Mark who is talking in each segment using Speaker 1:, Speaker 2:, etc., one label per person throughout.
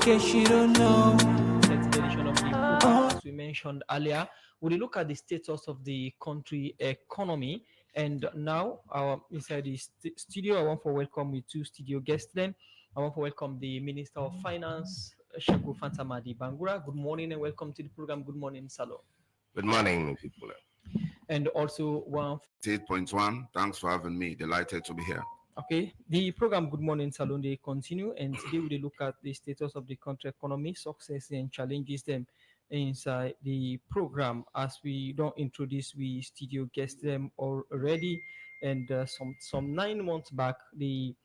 Speaker 1: case you don't know.
Speaker 2: Edition of the program, as we mentioned earlier, we look at the status of the country economy. And now, inside the studio, I want to welcome you two studio guests. Then I want to welcome the Minister of Finance, Sheku Fantamadi Bangura. Good morning and welcome to the program. Good morning, Salo.
Speaker 3: Good morning, people.
Speaker 2: And also
Speaker 4: 8.1. Thanks for having me. Delighted to be here.
Speaker 2: Okay, the program Good Morning Salon they continue, and today we look at the status of the country economy, success and challenges them inside the program. As we don't introduce, we studio guest them already, and some 9 months back, the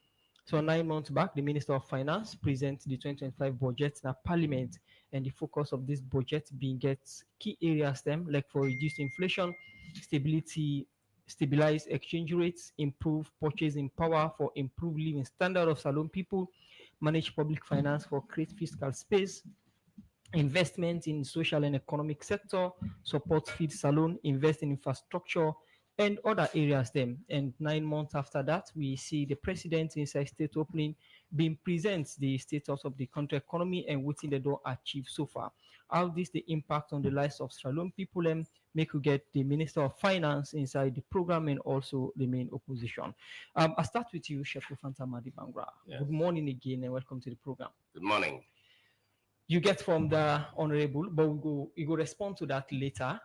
Speaker 2: Minister of Finance presents the 2025 budget in Parliament, and the focus of this budget being gets key areas them like for reduced inflation, stabilize exchange rates, improve purchasing power for improved living standard of Salon people, manage public finance for create fiscal space, investment in social and economic sector, support feed Salon, invest in infrastructure, and other areas them. And 9 months after that, we see the president inside state opening being presents the status of the country economy and what they don't achieve so far. How this the impact on the lives of Salon people and make you get the Minister of Finance inside the program and also the main opposition. I'll start with you, Sheku Fantamadi Bangra. Yeah. Good morning again and welcome to the program.
Speaker 3: Good morning.
Speaker 2: You get from the honorable, but we go respond to that later.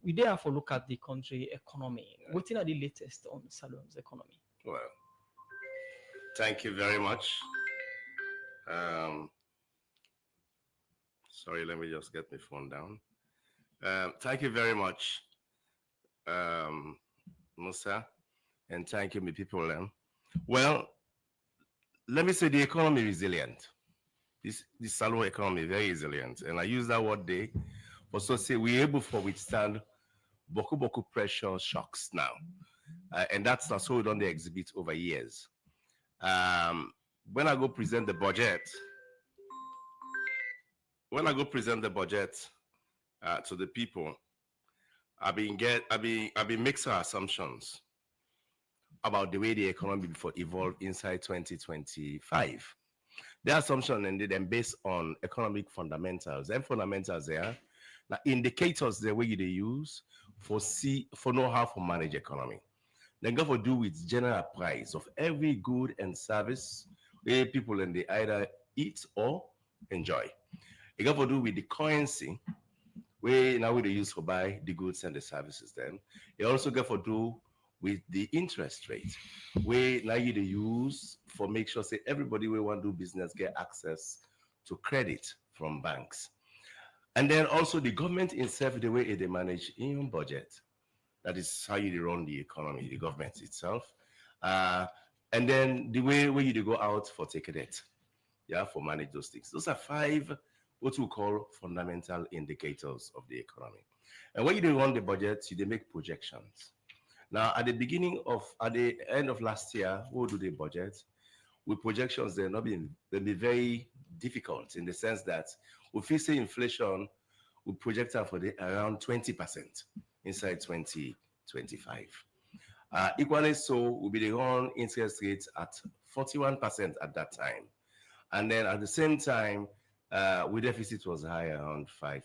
Speaker 2: We therefore look at the country economy. Yeah. What are the latest on Salon's economy?
Speaker 3: Well, thank you very much. Sorry, let me just get my phone down. Thank you very much, Musa, and thank you, my people. Well, let me say the economy is resilient. This Salon economy very resilient, and I use that word day. Also say we're able to withstand boku pressure shocks now. And that's what we done the exhibit over years. When I go present the budget, to the people, I've been mixing assumptions about the way the economy before evolved inside 2025. The assumption and then based on economic fundamentals. And fundamentals there. Now, indicators the way they use for know how to manage economy. Then go for do with general price of every good and service where people and they either eat or enjoy. It got to do with the currency where now they use for buy the goods and the services. Then it also got to do with the interest rate where now you use for make sure say everybody will want to do business get access to credit from banks. And then also the government itself, the way they manage in budget. That is how you run the economy, the government itself. And then the way where you go out for take a debt, yeah, for manage those things. Those are 5 what we call fundamental indicators of the economy. And when you run the budget, you make projections. Now, at the end of last year, we'll do the budget. With projections, they'll be very difficult in the sense that we face inflation, we project out for around 20% inside 2025. Equally so, will be the run interest rates at 41% at that time. And then at the same time, we deficit was high around 5%,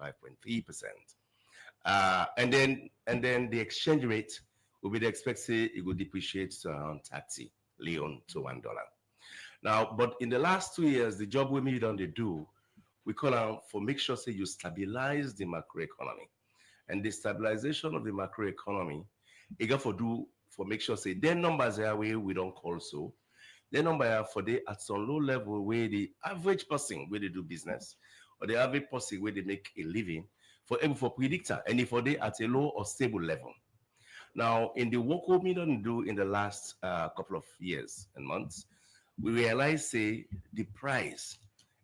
Speaker 3: 5.3%. And then the exchange rate will be expected it will depreciate to around 30 leon to $1. Now, but in the last 2 years, the job we made on the do, we call out for make sure say you stabilize the macroeconomy. And the stabilization of the macroeconomy, it got for do for make sure say their numbers are where we don't call so. Their number are for they at some low level where the average person where they do business or the average person where they make a living for predictor and if for they at a low or stable level. Now, in the work we don't do in the last couple of years and months, we realize say the price,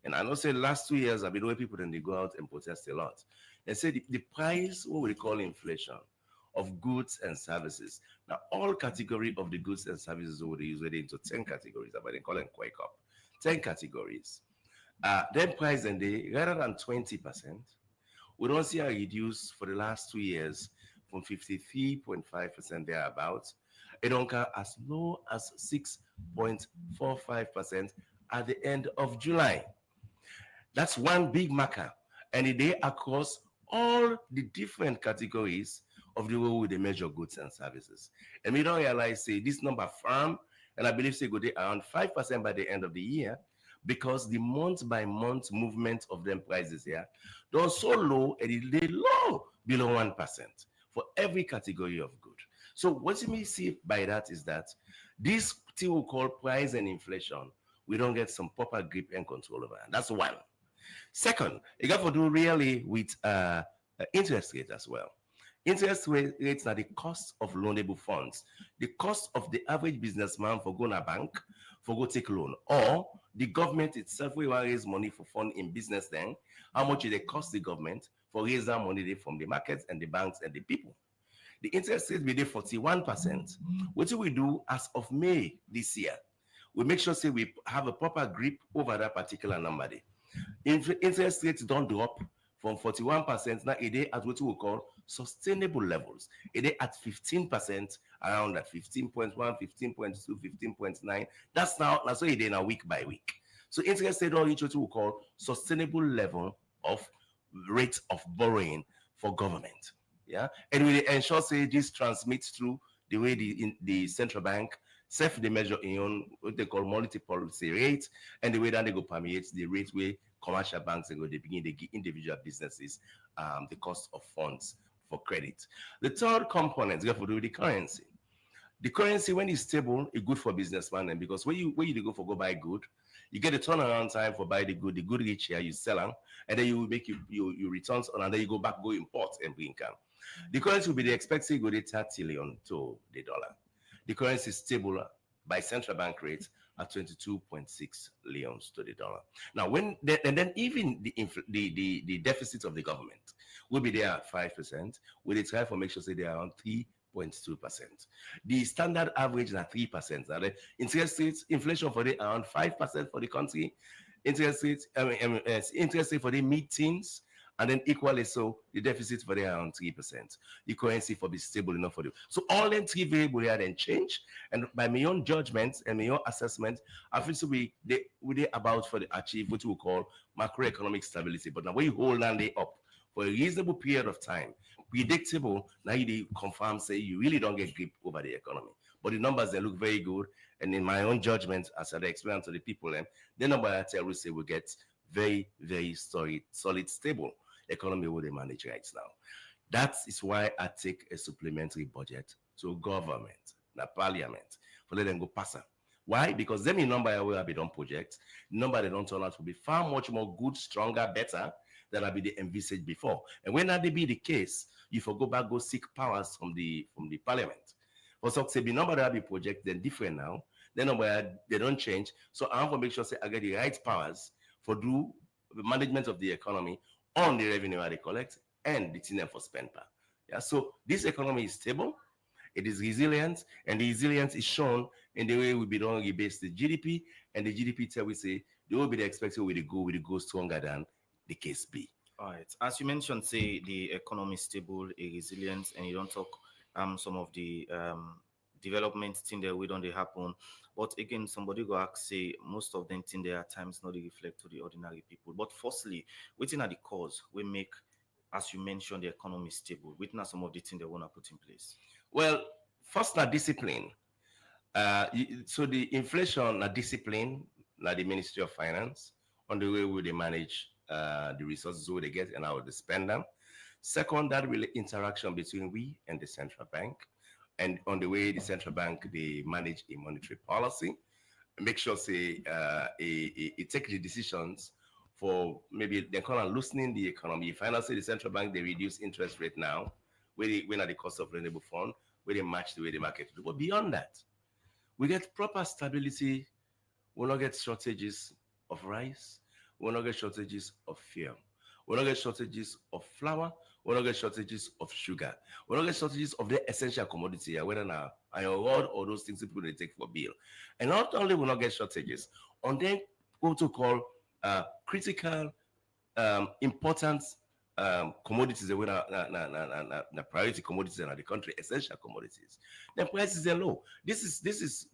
Speaker 3: and I know say the last 2 years I've been knowing people then they go out and protest a lot. They say the price, what we call inflation, of goods and services. Now, all category of the goods and services would use it into 10 categories, but they call them quake up. 10 categories. Then price and they rather than 20%, we don't see a reduce for the last 2 years from 53.5% thereabouts. It don't go as low as 6.45% at the end of July. That's one big marker. And they across all the different categories of the way they measure goods and services. And we don't realize, say, this number firm, and I believe say go there around 5% by the end of the year, because the month by month movement of them prices here, they're so low and they low below 1% for every category of good. So what you may see by that is that this thing we call price and inflation, we don't get some proper grip and control over. That's one. Second, you got to do really with interest rates as well. Interest rates are the cost of loanable funds, the cost of the average businessman for going to bank, for go take loan, or the government itself will raise money for fund in business. Then how much it cost the government for raise that money from the markets and the banks and the people. The interest rate will be 41%. What do we do as of May this year? We make sure say we have a proper grip over that particular number there. Interest rates don't drop from 41%. Now it is at what we call sustainable levels. It is at 15%, around that 15.1, 15.2, 15.9. That's so it is now week by week. So interest rate don't reach what we call sustainable level of rate of borrowing for government. Yeah, and we ensure say this transmits through the way the central bank self they measure in what they call multi-policy rate, and the way that they go permeate the rate where commercial banks and go they begin to give individual businesses the cost of funds for credit. The third component is got to do with the currency. The currency when it's stable, it's good for businessman, and because when you go for go buy good, you get a turnaround time for buy the good reach here, you sell them, and then you make you returns on, and then you go back, go import and bring income. The currency will be the expected go to 30 million to the dollar. The currency is stable by central bank rates at 22.6 leons to the dollar. Now, and then even the deficit of the government will be there at 5%. We try for make sure say they are around 3.2%. The standard average is at 3%. Now, the interest rates, inflation for the around 5% for the country. Interest rates, interest rate for the mid-teens. And then equally so, the deficit for the around 3%. The currency for be stable enough for you. So all them three variables here then change. And by my own judgment and my own assessment, I feel so we about for the achieve what we call macroeconomic stability. But now when you hold on they up for a reasonable period of time, predictable, now you confirm say you really don't get grip over the economy. But the numbers they look very good. And in my own judgment, as I explain to the people, the number I tell you say we get very, very solid, stable economy where they manage right now. That is why I take a supplementary budget to government, the parliament, for let them go pass. Why? Because them in number where we don't project, number they don't turn out to be far much more good, stronger, better than I be the envisaged before. And when that be the case, you for go back, go seek powers from the parliament. For some say the number that be project, then different now. The number they don't change. So I want to make sure say I get the right powers for do the management of the economy on the revenue that they collect and the thing for spend per. Yeah, so this economy is stable, it is resilient, and the resilience is shown in the way we be done rebase the GDP, and the GDP tell we say they will be the expected way to go stronger than the case be.
Speaker 1: All right. As you mentioned, say the economy is stable, resilient, and you don't talk some of the development thing that we don't they happen. But again, somebody go ask say most of them think there are times not they reflect to the ordinary people. But firstly, within are the cause we make, as you mentioned, the economy stable. Within some of the things they want to put in place.
Speaker 3: Well, first not discipline. So the inflation not discipline, not the Ministry of Finance on the way they manage the resources where they get and how they spend them. Second, that really interaction between we and the central bank. And on the way the central bank they manage a monetary policy, make sure say it take the decisions for maybe they're kind of loosening the economy. If I say the central bank they reduce interest rate now, when at the cost of renewable fund, where they match the way the market do. But beyond that, we get proper stability. We'll not get shortages of rice. We'll not get shortages of fuel. We'll not get shortages of flour. We'll not get shortages of sugar. We'll not get shortages of the essential commodity, whether now iron ore or those things people they take for bill. And not only will not get shortages, on then what to call critical, important commodities that were priority commodities in the country, essential commodities. The prices are low. This is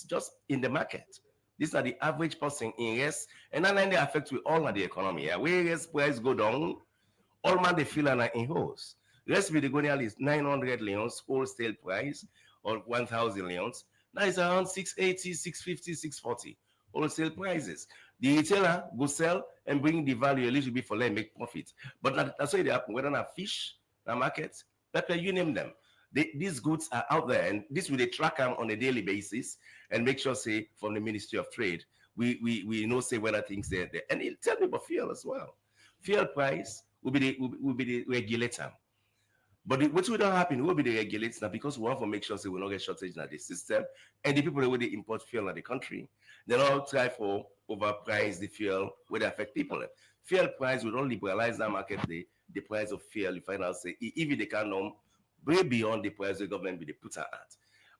Speaker 3: just in the market. These are the average person in rest, and then they affect with all of the economy. Yeah, where rest price go down, all man they feel like in house. Rest with the going is 900 leons wholesale price or 1,000 leons. Now it's around 680, 650, 640 wholesale prices. The retailer go sell and bring the value a little bit for them make profit. But that's why they happen. Whether not fish, the market, pepper, you name them. These goods are out there, and this will they track them on a daily basis and make sure, say, from the Ministry of Trade, we know say whether things there. And it'll tell me about fuel as well. Fuel price will be the regulator. But what will not happen will be the regulator because we want to make sure so we don't get shortage in the system. And the people that will import fuel in the country, they don't try for overprice the fuel where they affect people. Fuel price will not liberalize that market, the price of fuel. You find out say if they can way beyond the price the government will they put at.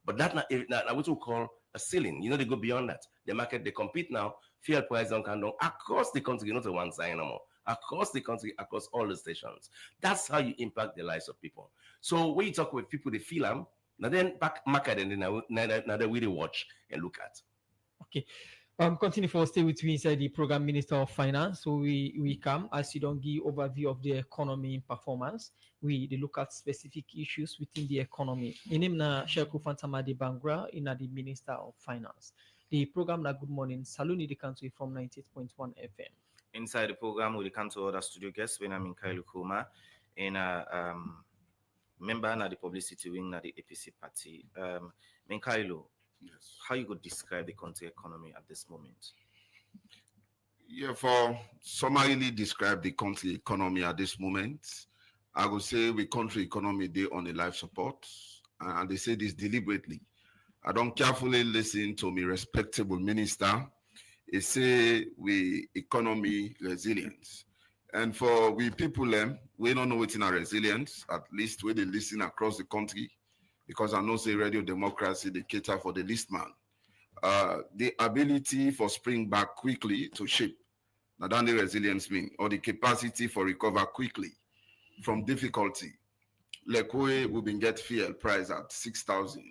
Speaker 3: But that's not what we call a ceiling. You know, they go beyond that. The market they compete now, fuel price don't come down across the country, not to one side anymore. Across the country, across all the stations. That's how you impact the lives of people. So when you talk with people, they feel them, now then back market and then now they really watch and look at.
Speaker 2: Okay. Continue for stay with me inside the program Minister of Finance. So we come as you don't give overview of the economy performance. We look at specific issues within the economy. In him na Sheku Fantama de Bangra in the Minister of Finance. The program na Good Morning Saluni the country from 98.1 FM.
Speaker 1: Inside the program, we come to other studio guests when I'm Minkailu and member na the publicity wing na the APC party. Minkailu, yes. How you could describe the country economy at this moment?
Speaker 4: Yeah, for summarily describe the country economy at this moment, I would say the country economy they on a life support, and they say this deliberately. I don't carefully listen to me respectable minister. It say we economy resilience. And for we people, we don't know what's in our resilience, at least we they listen across the country, because I know say radio democracy, they cater for the least man. The ability for spring back quickly to shape, now that the resilience mean, or the capacity for recover quickly from difficulty. Like we been get fuel price at 6,000,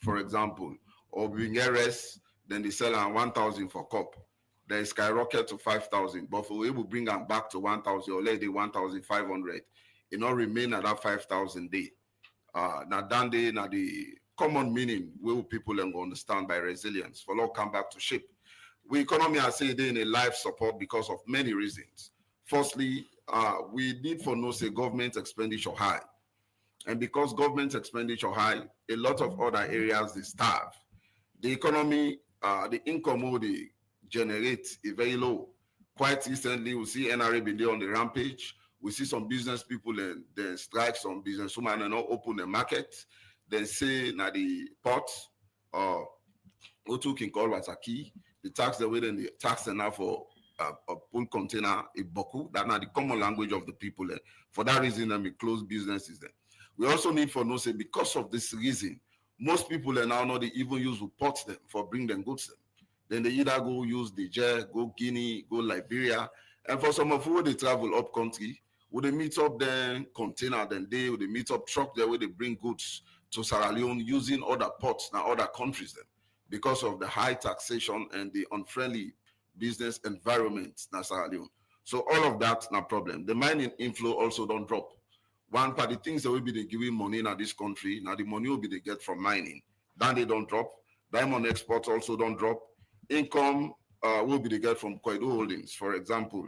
Speaker 4: for example, or we get rest, then they sell on 1,000 for cup. They skyrocket to 5,000, but for we will bring them back to 1,000 or let 1,500. It not remain at that 5,000 day. Now the common meaning will people understand by resilience for all come back to shape. We economy I say they in a life support because of many reasons. Firstly, we need for no say government expenditure high, and because government expenditure high, a lot of other areas they starve. The economy, the income will they generate is very low. Quite recently, we see NRA been there on the rampage. We see some business people and then strike some businesswomen and not open the market. Then say na the port or Otu can call what's a key. The tax the way then the tax now for a pull container a boku. That's not the common language of the people. For that reason, we close businesses then. We also need for no say because of this reason, most people are now not even use report them for bring them goods them. Then they either go use Niger, go Guinea, go Liberia, and for some of who they travel up country, would they meet up then container, then would they meet up truck there where they bring goods to Sierra Leone using other ports now other countries then because of the high taxation and the unfriendly business environment in Sierra Leone. So all of that no problem. The mining inflow also don't drop. One part of the things that will be they giving money in this country, now the money will be they get from mining. Then they don't drop. Diamond exports also don't drop. Income will be they get from Koido Holdings, for example,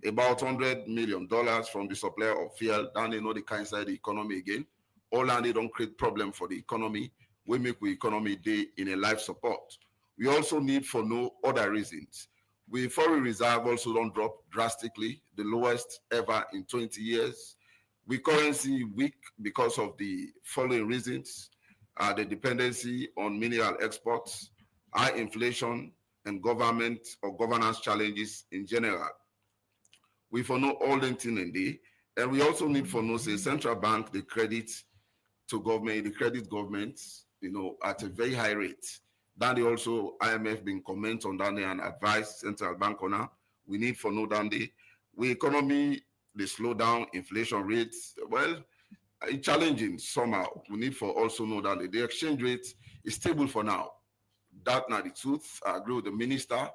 Speaker 4: about $100 million from the supplier of fuel. Then they know the kind side the economy again. All and they don't create problem for the economy. We make the economy day in a life support. We also need for no other reasons. We foreign reserve also don't drop drastically, the lowest ever in 20 years. We currency weak because of the following reasons: the dependency on mineral exports, high inflation, and government or governance challenges in general. We for no all the thing in day, and we also need for no say central bank the credit to government, the credit governments, at a very high rate. Then they also IMF been comment on that and advise central bank on that. We need for no down day. We economy they slow down inflation rates. Well, it's challenging somehow. We need for also know that the exchange rate is stable for now. That not the truth. I agree with the minister.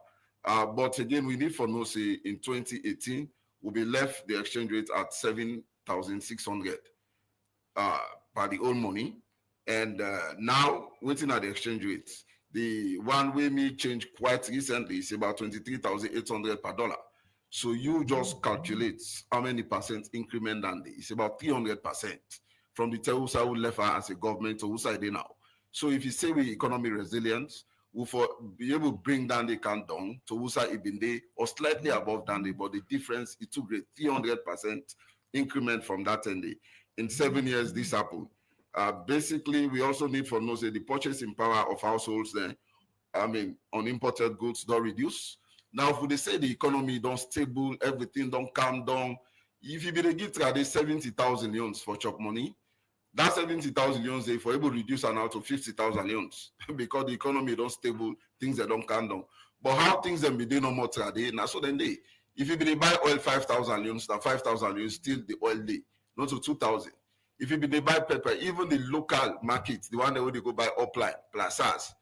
Speaker 4: But again, we need for no say in 2018, we'll be left the exchange rate at 7,600 by the old money. And now, waiting at the exchange rate, the one way me change quite recently is about 23,800 per dollar. So you just calculate how many percent increment and it's about 300% from the Terusa who left as a government to who side they now. So if you say we economy resilience, we'll be able to bring down the count down to who side Ibinde or slightly above down but the difference is too great, 300% increment from that end. In 7 years, this happened. Basically, we also need for know say the purchasing power of households then, on imported goods don't reduce. Now, if they say the economy don't stable, everything don't calm down, if you be the give trade 70,000 loans for chop money, that 70,000 loans they for able to reduce now to 50,000 loans because the economy don't stable, things that don't calm down. But how things then be they no more trade, now so then they, if you be they buy oil 5,000 loans, that 5,000 loans still the oil day, not to 2,000. If you be they buy pepper, even the local market, the one that would go buy upline, plazas,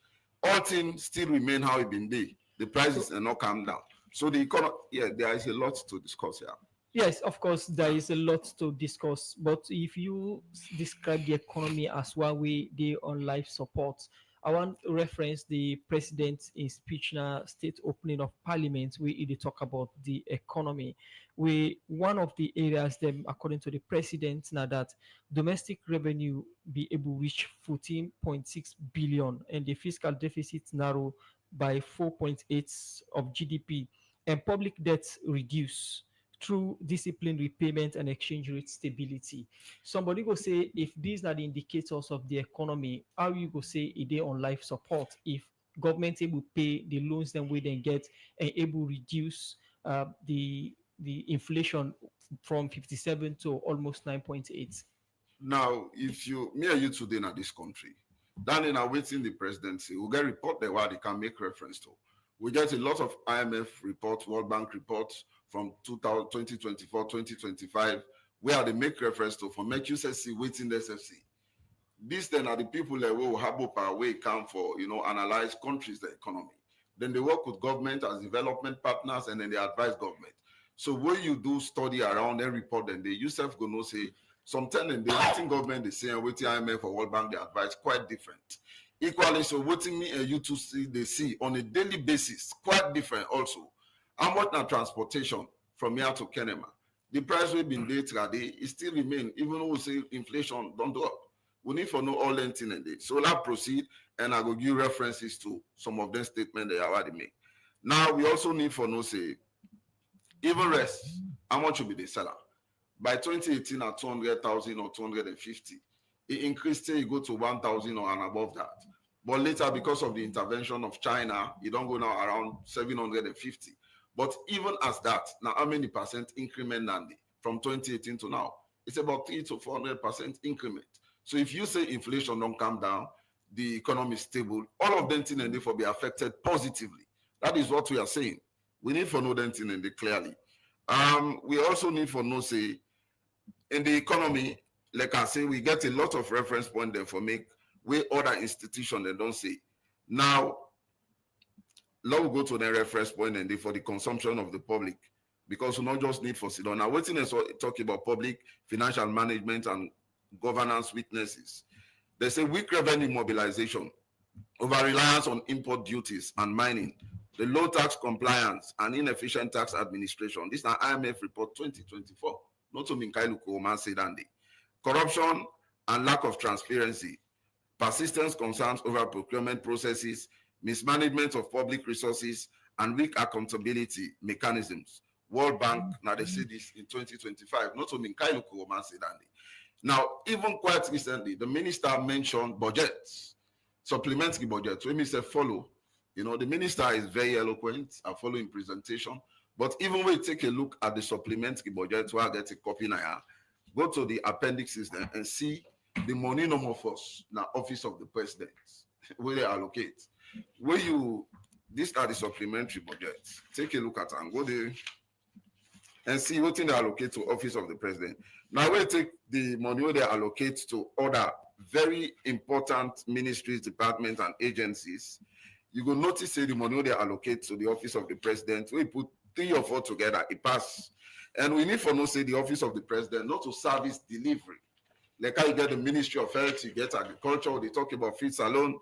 Speaker 4: all things still remain how it been there. The prices are not come down. So the economy, yeah, there is a lot to discuss here.
Speaker 2: Yes, of course, there is a lot to discuss. But if you describe the economy as one way they on life support, I want to reference the president in speech now, state opening of parliament, where he talk about the economy. We one of the areas them according to the president now that domestic revenue be able to reach 14.6 billion and the fiscal deficit narrow by 4.8 of GDP and public debts reduce through disciplined repayment and exchange rate stability. Somebody go say if these are the indicators of the economy, how you go say a day on life support if government able pay the loans then we then get and able reduce the inflation from 57 to almost 9.8.
Speaker 4: Now, if you, me and you today in this country, then in awaiting the presidency, we'll get report there where they can make reference to. We get a lot of IMF reports, World Bank reports from 2024, 2025, where they make reference to for make USSC waiting the SFC. These then are the people that will have a way come for, analyze countries, the economy. Then they work with government as development partners and then they advise government. So when you do study around and report, then they yourself go no say, sometimes in the waiting government, they say, and waiting IMF or World Bank, they advise quite different. Equally, so waiting me and you to see, they see on a daily basis, quite different also. And what now transportation from here to Kenema? The price we've been there today, it still remain, even though we say inflation don't drop. We need for no all anything in it. So let's proceed, and I will give references to some of them statements they already make. Now we also need for no say, even rest, how much will be the seller? By 2018 at 200,000 or 250, it increased till you go to 1,000 or and above that. But later, because of the intervention of China, you don't go now around 750. But even as that, now how many percent increment Nandi from 2018 to now? It's about 300 to 400% increment. So if you say inflation don't come down, the economy is stable, all of them things and therefore be affected positively. That is what we are saying. We need for know them things and they clearly. We also need for know say in the economy, like I say, we get a lot of reference point there for make where other institutions they don't say. Now, let we go to the reference point and for the consumption of the public, because we not just need for sit down. Now, waiting is talking about public financial management and governance weaknesses. They say weak revenue mobilization, over reliance on import duties and mining, the low tax compliance and inefficient tax administration. This is an IMF report 2024. Not to Minkailu said Andy. Corruption and lack of transparency, persistent concerns over procurement processes, mismanagement of public resources, and weak accountability mechanisms. World Bank, now they say this in 2025, not to Minkailu said Andy. Now, even quite recently, the minister mentioned budgets, supplementary budgets. When we say follow, the minister is very eloquent, I follow in presentation. But even when you take a look at the supplementary budget, where I get a copy now, go to the appendixes there and see the money no more force now office of the president, where they allocate. These are the supplementary budgets. Take a look at and go there and see what thing they allocate to office of the president. Now we take the money where they allocate to other very important ministries, departments, and agencies. you go notice say the money they allocate to the office of the president, we put 3 or 4 together, it pass. And we need for no say the office of the president, not to service delivery. Like how you get the Ministry of Health, you get agriculture, they talk about feed salon,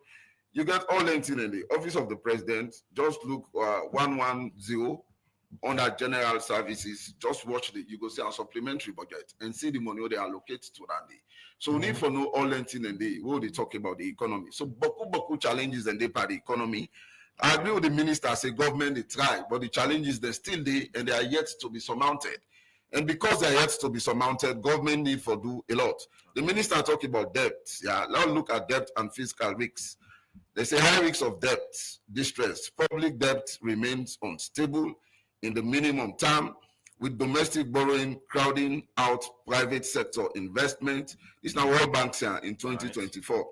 Speaker 4: you get all in the office of the president. Just look 110 under general services, just watch you go see our supplementary budget and see the money they allocate to that day. So we need for no all in the what they talk about the economy. So boku challenges and they part the economy. I agree with the minister, say government they try, but the challenges they're still there and they are yet to be surmounted. And because they're yet to be surmounted, government need for do a lot. The minister talking about debt. Yeah, let's look at debt and fiscal risks. They say high risks of debt, distress. Public debt remains unstable in the minimum term, with domestic borrowing crowding out private sector investment. This is now World Bank's here in 2024. Right.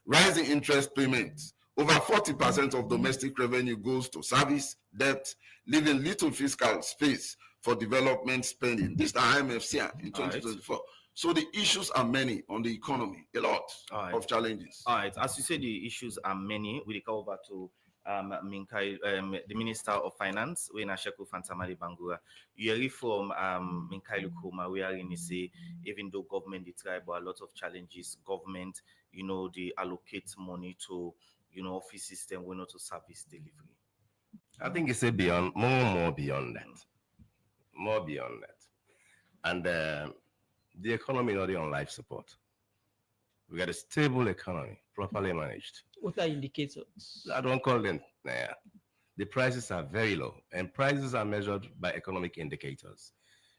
Speaker 4: Rising interest payments. Over 40% of domestic revenue goes to service debt, leaving little fiscal space for development spending. This is the IMF here in 2024. Right. So the issues are many on the economy, a lot of challenges.
Speaker 1: All right, as you say, the issues are many. We go over to Minkailu, the Minister of Finance, we Sheku Fantamali Bangura. You hear from Minkailu Kuma, we are in say, even though government they try, but a lot of challenges, government, they allocate money to, office system, we not to service delivery.
Speaker 3: I think it's a beyond, more beyond that. More beyond that. And the economy not on life support. We got a stable economy, properly managed.
Speaker 2: What are indicators?
Speaker 3: I don't call them. Yeah. The prices are very low, and prices are measured by economic indicators.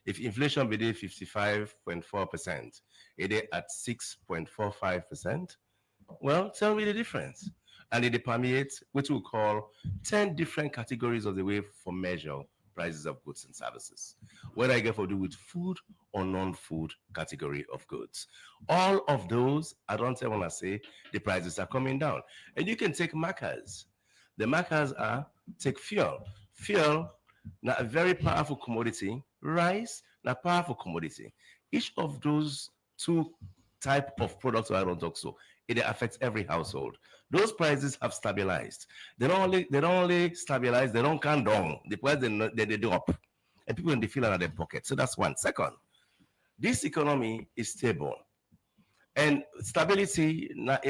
Speaker 3: If inflation be 55.4%, it is at 6.45%. Well, tell me the difference. And it permeates what we call 10 different categories of the way for measure prices of goods and services, whether I get to do with food or non-food category of goods. All of those, I don't want to say the prices are coming down. And you can take markers. The markers are, take fuel. Fuel, now a very powerful commodity. Rice, now powerful commodity. Each of those two type of products, I don't talk so, it affects every household. Those prices have stabilized. They don't only stabilize, they don't come down. The price they drop. And people in the feel out of their pocket. So that's one. Second, this economy is stable. And stability, not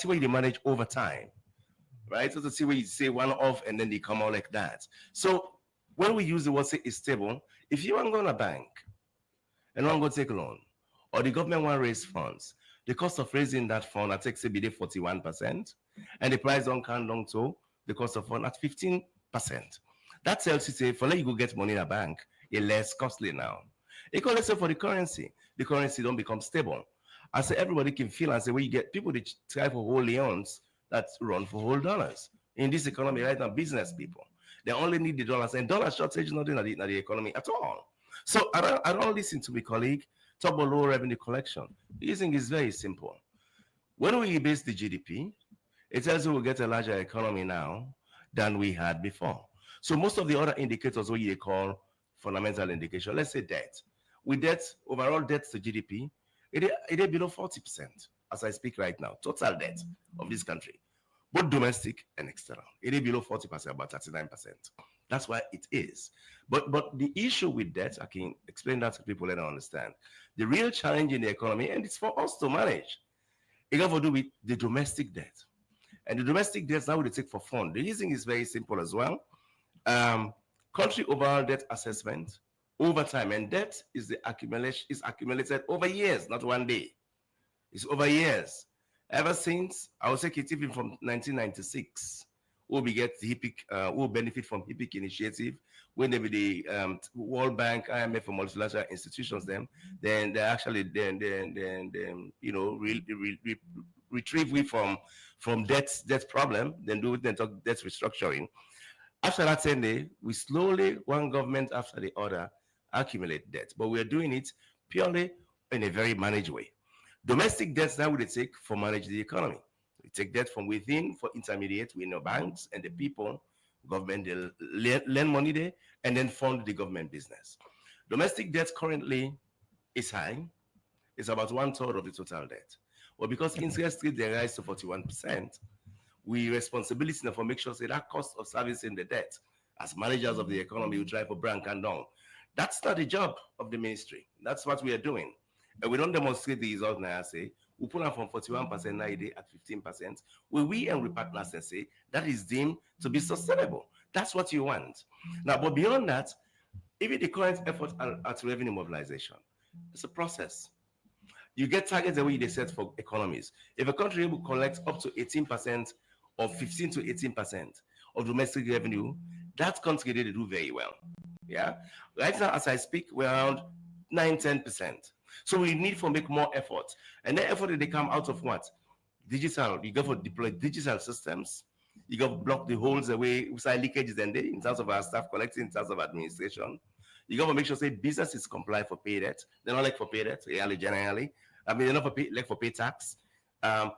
Speaker 3: what you manage over time. Right? So to see where you say one off and then they come out like that. So when we use the word say it's stable, if you want to go to a bank and want to go take a loan, or the government want to raise funds, the cost of raising that fund at say be 41%, and the price don't come down to the cost of fund at 15%. That tells you say for let you go get money in a bank, it's less costly now. Equally so for the currency don't become stable. I say everybody can feel and say when you get people that try for whole leons that run for whole dollars. In this economy right now, business people, they only need the dollars, and dollar shortage is not in the economy at all. So I don't listen to my colleague talk about low revenue collection. The reason is very simple. When we base the GDP, it tells you we'll get a larger economy now than we had before. So most of the other indicators, what you call fundamental indication, let's say debt. With debt, overall debt to GDP, it is below 40% as I speak right now, total debt of this country, both domestic and external. It is below 40%, about 39%. That's why it is. But the issue with debt, I can explain that to people that don't understand. The real challenge in the economy, and it's for us to manage, it got to do with the domestic debt. And the domestic debt now we take for fund. The reason is very simple as well. Country overall debt assessment over time, and debt is the accumulation is accumulated over years, not one day. It's over years. Ever since I would say even from 1996. We'll get the HIPIC, will benefit from HIPIC initiative when they be the World Bank, IMF, and multilateral institutions. Then they actually retrieve we from debt problem. Then talk debt restructuring. After that 10 days, we slowly one government after the other accumulate debt, but we are doing it purely in a very managed way. Domestic debts now we take for manage the economy. We take debt from within for intermediate with the banks and the people, government, they lend money there and then fund the government business. Domestic debt currently is high. It's about 1/3 of the total debt. Well, because interest rate they rise to 41%, we responsibility now for make sure say that cost of servicing the debt as managers of the economy we try for brand and down. That's not the job of the ministry. That's what we are doing. And we don't demonstrate the results now. I say we put on from 41% now at 15%. We and we partners and say that is deemed to be sustainable. That's what you want. Now, but beyond that, even the current effort at revenue mobilization, it's a process. You get targets the way they set for economies. If a country will collect up to 18% or 15 to 18% of domestic revenue, that country they do very well. Yeah. Right now, as I speak, we're around 9-10%. So we need to make more effort. And that effort they come out of what? Digital. You got to deploy digital systems. You got to block the holes away, side leakages and in terms of our staff collecting, in terms of administration. You got to make sure say businesses comply for pay debt. They're not like for pay debt, generally. I mean, they're not for pay, like for pay tax.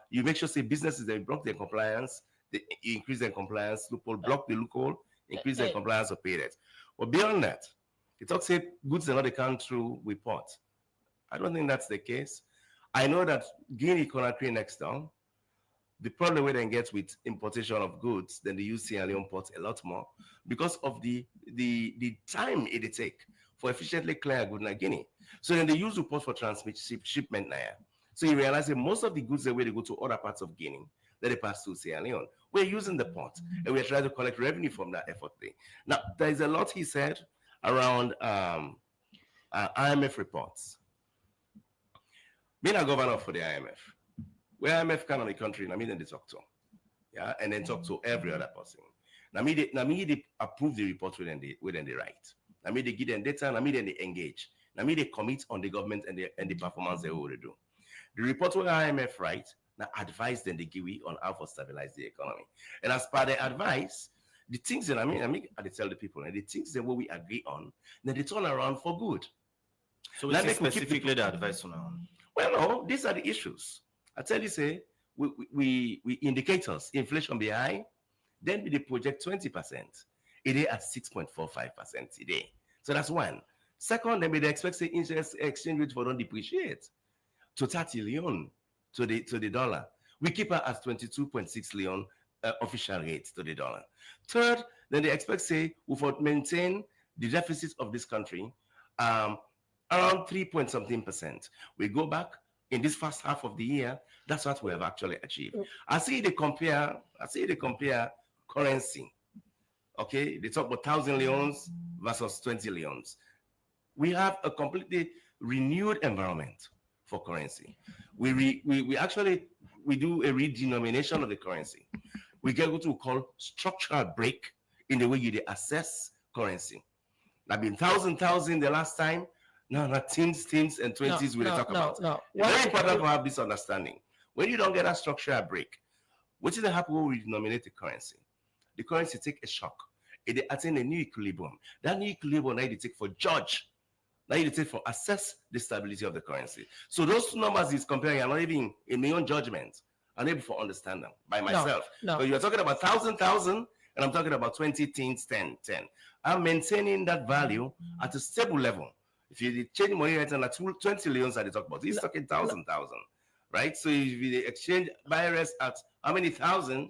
Speaker 3: You make sure say businesses they block their compliance, they increase their compliance loophole, block the loophole, increase their compliance of pay debt. But beyond that, it talks say goods are not account through with port. I don't think that's the case. I know that Guinea Conakry next down, the problem where they get with importation of goods, then they use Sierra Leone ports a lot more because of the time it take for efficiently clear goods in Guinea. So then they use the port for shipment now. So you realize that most of the goods the way they go to other parts of Guinea, that they pass through Sierra Leone. We're using the port and we're trying to collect revenue from that effort thing. Now, there is a lot he said around IMF reports. Being a governor for the IMF, where IMF come on the country, I mean, they talk to, yeah, and then talk to every other person. Now, they approve the report within the right. Now, they give them data, now they engage. Now, they commit on the government and the performance they will do. The report where IMF write, now advise them the give on how to stabilize the economy. And as per the advice, the things that I tell the people, and the things that we agree on, then they turn around for good.
Speaker 1: So we specifically the advice on.
Speaker 3: Well, no, these are the issues. I tell you, say, we indicators, inflation be high, then they project 20%. It is at 6.45% today. So that's one. Second, then they expect the interest exchange rate for don't depreciate to 30 leon to the dollar. We keep her at 22.6 leon official rate to the dollar. Third, then they expect say we will maintain the deficit of this country around 3-point-something%. We go back in this first half of the year, that's what we have actually achieved. I see they compare currency. Okay, they talk about 1,000 leons versus 20 leons. We have a completely renewed environment for currency. We do a redenomination of the currency. We get what we call structural break in the way you assess currency. I've been 1,000 the last time. No, not teams, and 20s we talk about. No. It's very important to have this understanding. When you don't get a structural break, what is the happen when we denominate the currency? The currency take a shock. It attain a new equilibrium. That new equilibrium now you take for judge. Now you take for assess the stability of the currency. So those two numbers is comparing, I'm not even in my own judgment. I'm able to understand them by myself. No. So you're talking about 1,000, and I'm talking about 20 teens, 10. I'm maintaining that value at a stable level. If you change money right now, 20 leons that they talk about, he's talking 1,000, right? So if you exchange buyers at how many 100,000?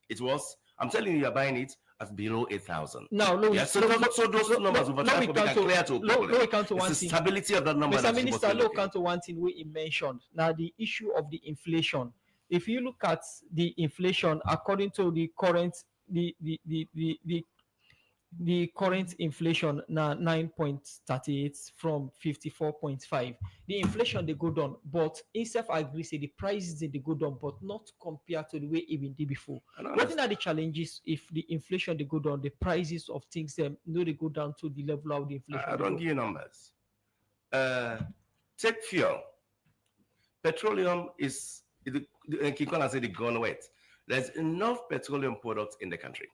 Speaker 3: It was, I'm telling you, you're buying it at below 8,000.
Speaker 2: No, look.
Speaker 3: Yeah, so those numbers over time will become clear to
Speaker 2: the
Speaker 3: stability of that number.
Speaker 2: Mr. Minister, look into one thing we mentioned. Now, the issue of the inflation. If you look at the inflation according to the current the current inflation now 9.38 from 54.5. The inflation they go down, but itself I agree say the prices they go down, but not compared to the way it been did before. What are the challenges if the inflation they go down, the prices of things they go down to the level of the inflation?
Speaker 3: I don't give you numbers. Take fuel. Petroleum is Kikona said the gone wet. There's enough petroleum products in the country.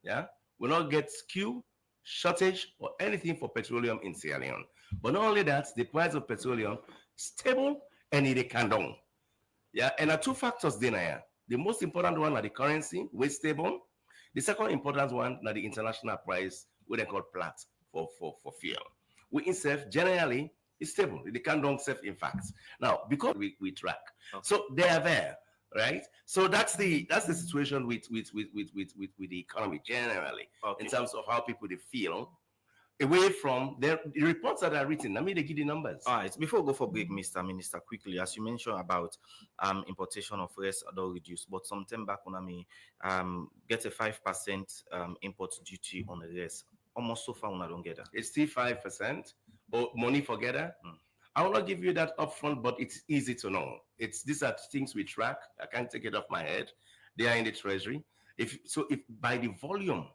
Speaker 3: Yeah. Will not get skew, shortage, or anything for petroleum in Sierra Leone. But not only that, the price of petroleum stable and it can down. Yeah, and there are two factors there. The most important one are the currency, way stable. The second important one are the international price, what they call plat for fuel. We itself generally is stable. They can down self in fact. Now, because we track. Okay. So they are there. right? So that's the situation with the economy generally,
Speaker 1: Okay.
Speaker 3: in terms of how people they feel away from the reports that are written. I mean, they give the numbers.
Speaker 1: All right. Before we go for break, Mr. Minister, quickly, as you mentioned about importation of rice don't reduce, but some time back when I mean get a 5% import duty on the rice. Almost so far when I don't get that.
Speaker 3: It's still 5%. Or money forgetter. I will not give you that upfront, but it's easy to know. These are things we track. I can't take it off my head. They are in the treasury. If by the volume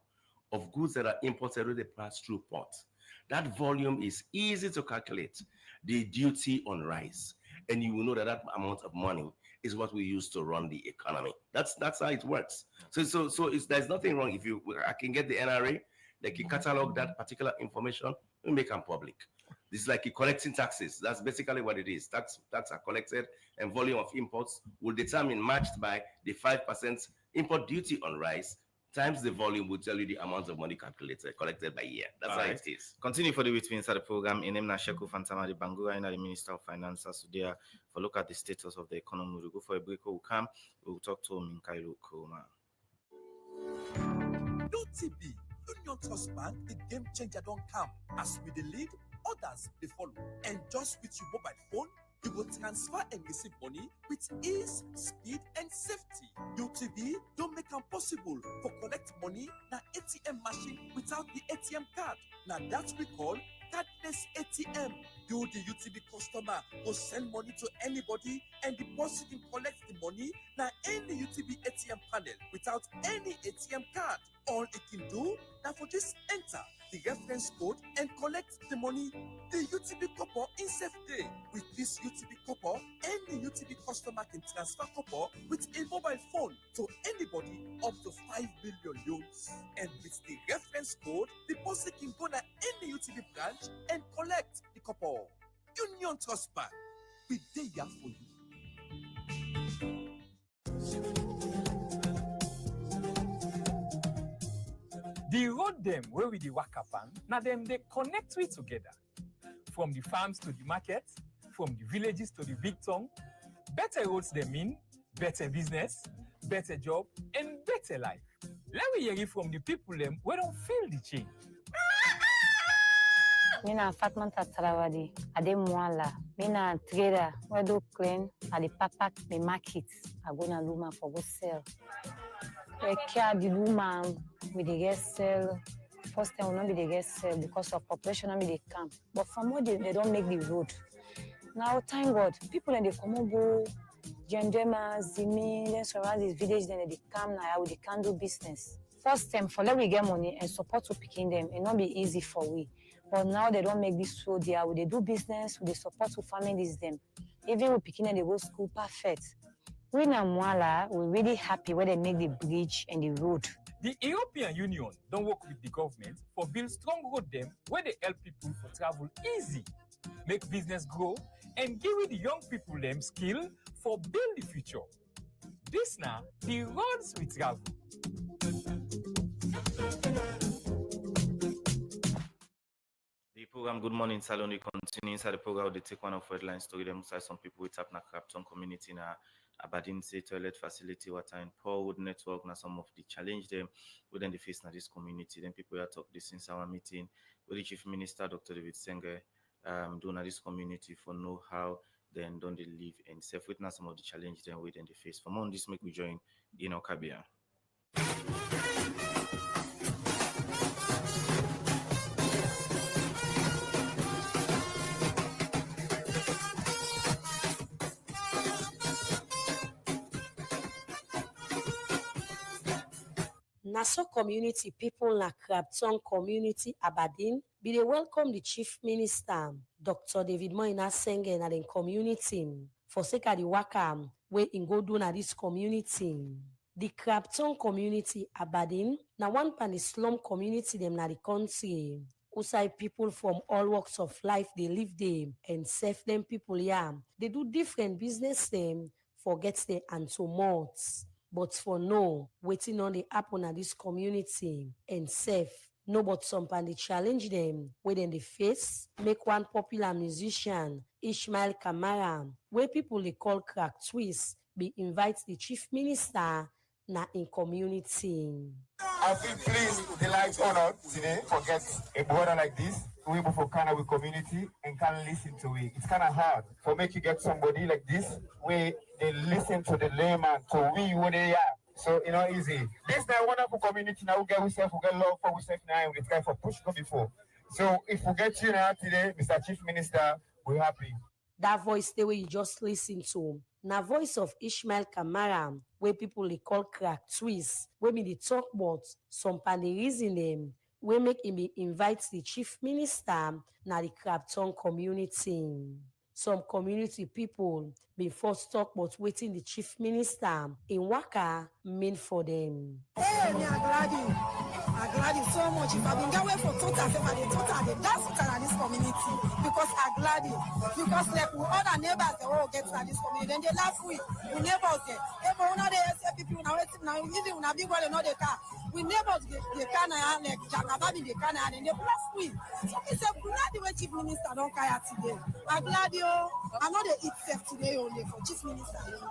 Speaker 3: of goods that are imported with the pass through port, that volume is easy to calculate the duty on rice, and you will know that that amount of money is what we use to run the economy. That's how it works. So there's nothing wrong if I can get the NRA, they can catalog that particular information and make them public. This is like collecting taxes. That's basically what it is. Tax are collected, and volume of imports will determine, matched by the 5% import duty on rice times the volume will tell you the amount of money collected by year. That's how it is.
Speaker 1: Continue for the week inside the program. In name Sheku Fantama, the Bangura, the Minister of Finance, today for look at the status of the economy. We'll go for a break. We'll come. We'll talk to Minkailu Koma.
Speaker 5: UTB, Union Trust Bank, the game changer don't come. As we the lead, others they follow. And just with your mobile phone, you will transfer and receive money with ease, speed, and safety. UTB don't make it possible for collect money na ATM machine without the ATM card. Now that's we call cardless ATM. You, the UTB customer, will send money to anybody and deposit and collect the money na any UTB ATM panel without any ATM card. All it can do now for just enter the reference code and collect the money. The UTB copper in safe day. With this UTB copper, any UTB customer can transfer copper with a mobile phone to anybody up to 5 billion loans. And with the reference code, the person can go to any UTB branch and collect the copper. Union Trust Bank, we there for you.
Speaker 6: The road them where we the waka pan, now them they connect we together. From the farms to the market, from the villages to the big town, better roads they mean, better business, better job, and better life. Let me hear it from the people them where don't feel the change.
Speaker 7: Mina Fatman Tatrawadi, Ade Mwala, Mina trader, where do clean, at the pack me market, I go na luma for go sell. We care the luma with the guest sell. First time will not be the guest sell because of population and they come. But from what they don't make the road. Now thank God, people in the Komogo, Jendema, Zimi, then surround this village, then they come now they can do business. First time for let we get money and support to picking them, it not be easy for we. But now they don't make this road there. They do business, they support to families them. Even with picking them, they go school perfect. We in Mwala, we're really happy when they make the bridge and the road.
Speaker 6: The European Union don't work with the government for build strong road them where they help people for travel easy, make business grow, and give the young people them skill for build the future. This now, the roads we travel.
Speaker 1: The program Good Morning Salon will continue inside the program. They take one of headline story. Them inside some people with up na Clapton community na Aberdeen say toilet facility water and poor wood network na some of the challenge them within the face na this community. Then people are talk this since our meeting with the Chief Minister Dr. David Senge doing this community for know how then don't they live and self witness some of the challenge them within the face. For more on this make we join in Okabia.
Speaker 8: Nassau community people na Clapton community Aberdeen be they welcome the Chief Minister Dr. David Moina Senge na the community for sake of the waka wey in go do na this community. The Clapton community Aberdeen na one pan the slum community them na the country. Outside people from all walks of life they live them and serve them people they do different business them forget them and so much. But for no, waiting on the happen at this community and safe. No, but some pan they challenge them within the face, make one popular musician, Ishmael Kamara, where people they call crack twist, be invite the chief minister na in community.
Speaker 9: I feel pleased, delight, honored today for get a brother like this to able for kind of a community and can listen to it. It's kind of hard for make you get somebody like this where they listen to the layman to we who they are. So you know easy. This is a wonderful community now. We get love for ourselves now. And it's kind of push go before. So if we get you now today, Mr. Chief Minister, we're happy.
Speaker 8: That voice the way you just listen to na voice of Ishmael Kamara, where people they call crack twist, where me they talk about some reason them, where make him be invite the chief minister na the Krabton community. Some community people been first talk about waiting the chief minister in Waka mean for them.
Speaker 10: Hey, me I'm glad so much. If I've been going for total, that's what in this community because I'm glad because like we other neighbors they all get to this community then they laugh we neighbors there. Everyone they say people now waiting now easy when big well know the car. We neighbors they can like Jagababi they can and they laugh we. So we say glad the way chief minister don't care today. I'm glad I know they eat safe today only for chief minister only.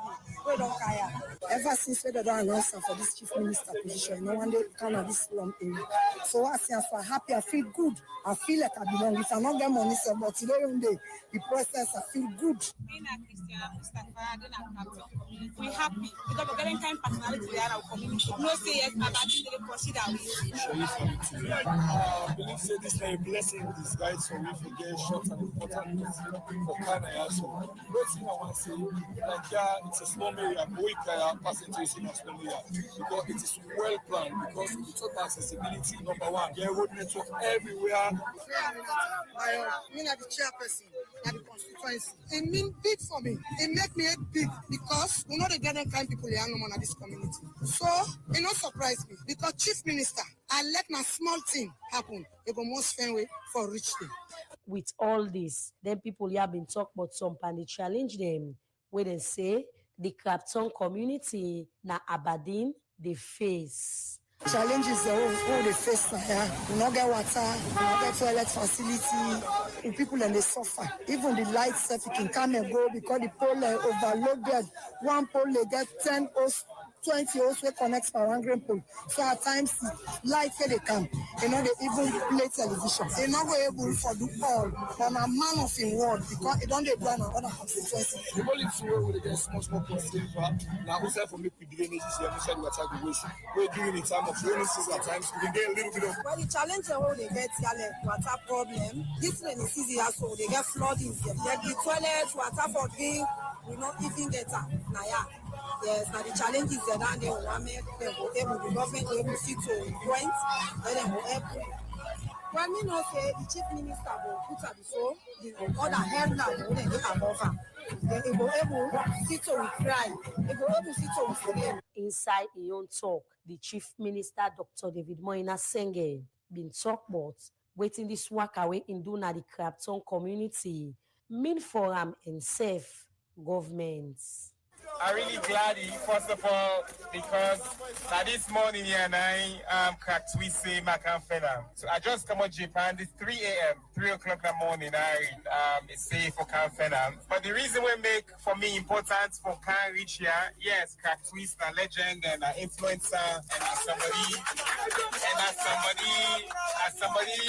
Speaker 10: We don't care. Ever since we don't announce for this chief minister position, no one day kind of this slump. So I say I'm happy, I feel good, I feel like I belong. If I don't get money, so but today on the process, I feel good.
Speaker 11: We're happy because we're getting kind personality in our community. No say yes, but they consider we.
Speaker 12: I believe say this is a blessing in disguise for me to get short and important for Canada. So first thing I want to say, like it's a small area, we can pass into a small area because it is well planned because we talk about accessibility number one. There road network everywhere.
Speaker 10: I mean, the chairperson at the constituency. It means big for me. It make me big because we know the getting kind people here no more in this community. So it not surprise me because chief minister, I let my small thing happen. It go most fair way for rich thing.
Speaker 8: With all this, then people here been talk about some and they challenge them where they say the Krabton community na Aberdeen they face.
Speaker 10: Challenges all the face here. We not get water, we not get toilet facility. And people and they suffer. Even the lights if you can come and go because the pole overloaded. One pole they get 10 or 20 also connects for one green pole. So at times lights they come. You know they even play television. They're not able for do all. But a man of in word because it don't they do another constituency.
Speaker 12: The only two way they get small constituency. Now we say for me we drainage this year, we said we attack the waste. We're doing the time of rainy season at times. We can get a little bit of
Speaker 10: well the challenge how they get here water problem. This rainy season also they get flooding here. Like the toilet, water for drink, we not even get that. Now yeah. Yes, now the challenges that they will make them able the government able to see to point, then they will help. When me know say the chief minister will put at the so the other hand now they will get above her. Then they will able to see to cry. They will able to see to forget.
Speaker 8: Inside his own talk, the chief minister Dr. David Moina Senge been talk about waiting this work away in do na the Krabton community mean for and safe governments.
Speaker 9: I'm really glad, first of all, because this morning here and I cracked we say Macanfena. So I just come out Japan this 3 a.m., 3 o'clock in the morning. It's safe for Canfena. But the reason we make for me important for can reach here, yes, crack twist a legend and an influencer and as somebody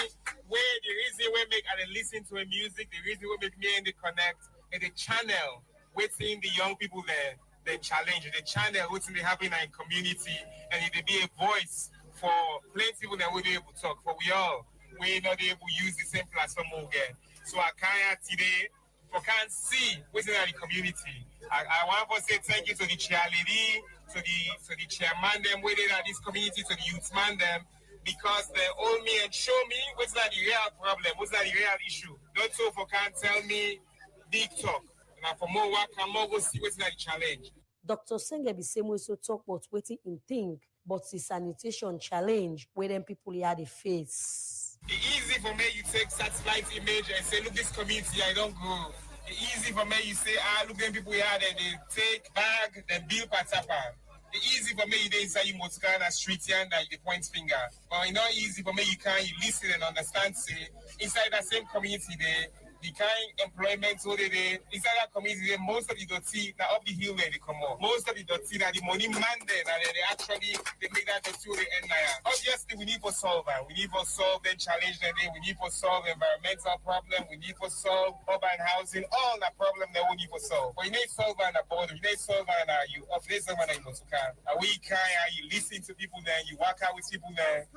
Speaker 9: where the reason we make and listen to a music, the reason we make me and the connect and the channel. Waiting the young people there, they challenge the channel, what's they happen in our community, and it be a voice for plenty people that we be able to talk. For we're not able to use the same platform again. So I can't today, for can't see what's in our community. I want to say thank you to the chair lady, to the chairman them waiting at this community, to the youth man them, because they hold me and show me what's not the real problem, what's not the real issue. Not so for can't tell me big talk. Now for more work, I'm more go see what's the challenge.
Speaker 8: Dr. Senge be same way so talk about waiting in think, but the sanitation challenge where them people here the face.
Speaker 9: It's easy for me you take satellite image and say, look this community, I don't go. It's easy for me you say, look them people here, then they take bag, then build patapa. It's easy for me you inside you Motkana street here and they point finger. But it's not easy for me you listen and understand say inside that same community there. the kind employment so they inside that community, most of the dirty now up the hill where they come up. Most of the dirty now the money man then and then they make that dirty the end now. Obviously we need to solve that. We need to solve the challenge that we need to solve environmental problem, we need to solve urban housing, all the problem that we need to solve. But you need to solve on the border, you need to solve on you update someone that you want to can. We can you listen to people there, you work out with people there,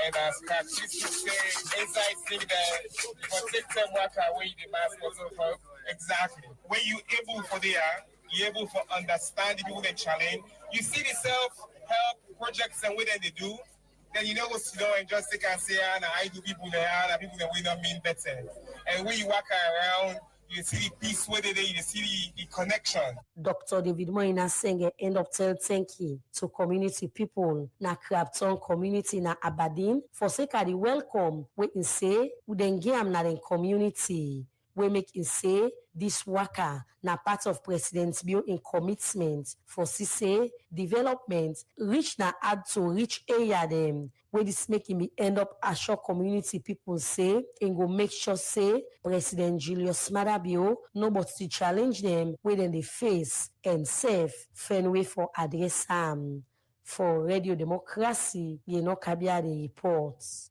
Speaker 9: and as Scott used to say, inside thing that for take them work away the mask or so forth. Exactly. When you able for there, you able for understand the people that challenge. You see the self-help projects and what they do, then you know go sit down and just take and say, I do people there, and people that we don't mean better. And when you walk around, you see the peace where you see the connection.
Speaker 8: Dr. David Moina Senge end up tell thank you to community people na Crabton community na Aberdeen for sake of the welcome we in say we then game na den community we make in say this worker na part of President Bill in commitment for say development reach na add to reach area them where this making me end up assure community people say and go make sure say President Julius Madabio nobody to challenge them where then they face and safe find way for address for Radio Democracy you know Kabia the reports.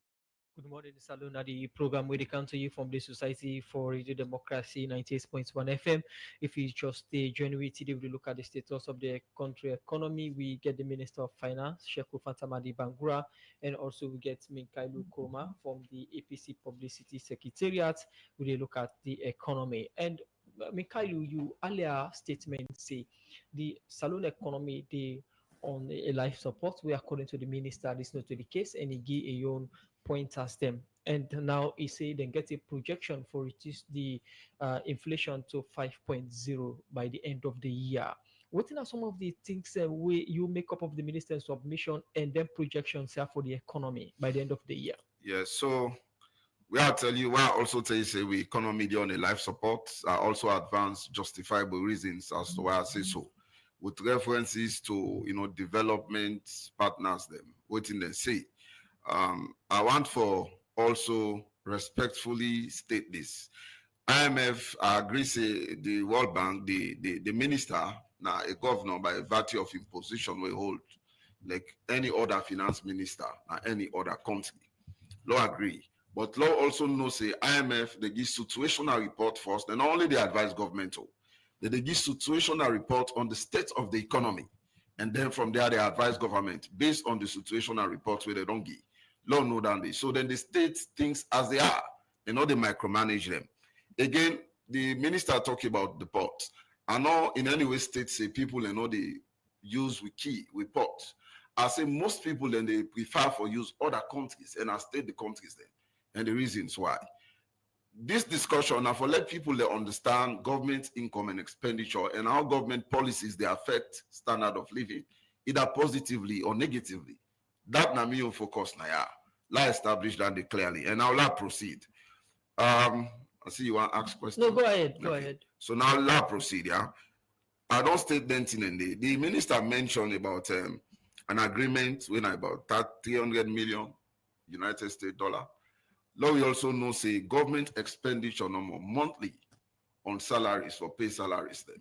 Speaker 2: Good morning, Salon. The program we come to you from the Society for Radio Democracy 98.1 FM. If you just join with today, we look at the status of the country economy. We get the Minister of Finance, Sheku Fantamadi Bangura, and also we get Minkailu Koma from the APC Publicity Secretariat. We look at the economy. And Minkailu, you earlier statement say the Salon economy, on a life support, we according to the minister, this is not to the case, and he give a own pointers them. And now he say then get a projection for reduce the inflation to 5.0 by the end of the year. What are some of the things we you make up of the minister's submission and then projections for the economy by the end of the year?
Speaker 4: Yeah, so we also tell you say we economy on a life support are also advanced justifiable reasons as to why I say so. With references to development partners them, what in they say. I want for also respectfully state this. IMF agree say the World Bank, the minister, now a governor by virtue of his position will hold like any other finance minister or any other country. Law agree. But law also knows say IMF they give situational report first, and not only they advise governmental. They give situational report on the state of the economy. And then from there, they advise government based on the situational report where they don't give. Law know than this. So then the state thinks as they are. They micromanage them. Again, the minister talking about the ports. I know in any way states say people they use with ports. I say most people then they prefer for use other countries and I state the countries then. And the reasons why. This discussion now for let people they understand government income and expenditure and how government policies they affect standard of living, either positively or negatively. That na me focus na ya. La establish that clearly, and now la proceed. I see you want to ask questions.
Speaker 2: No, go ahead.
Speaker 4: Okay.
Speaker 2: Go ahead.
Speaker 4: So now la proceed. Yeah, I don't state denting in the minister mentioned about an agreement when about 300 million United States dollar. Now we also know say government expenditure number monthly on salaries for pay salaries then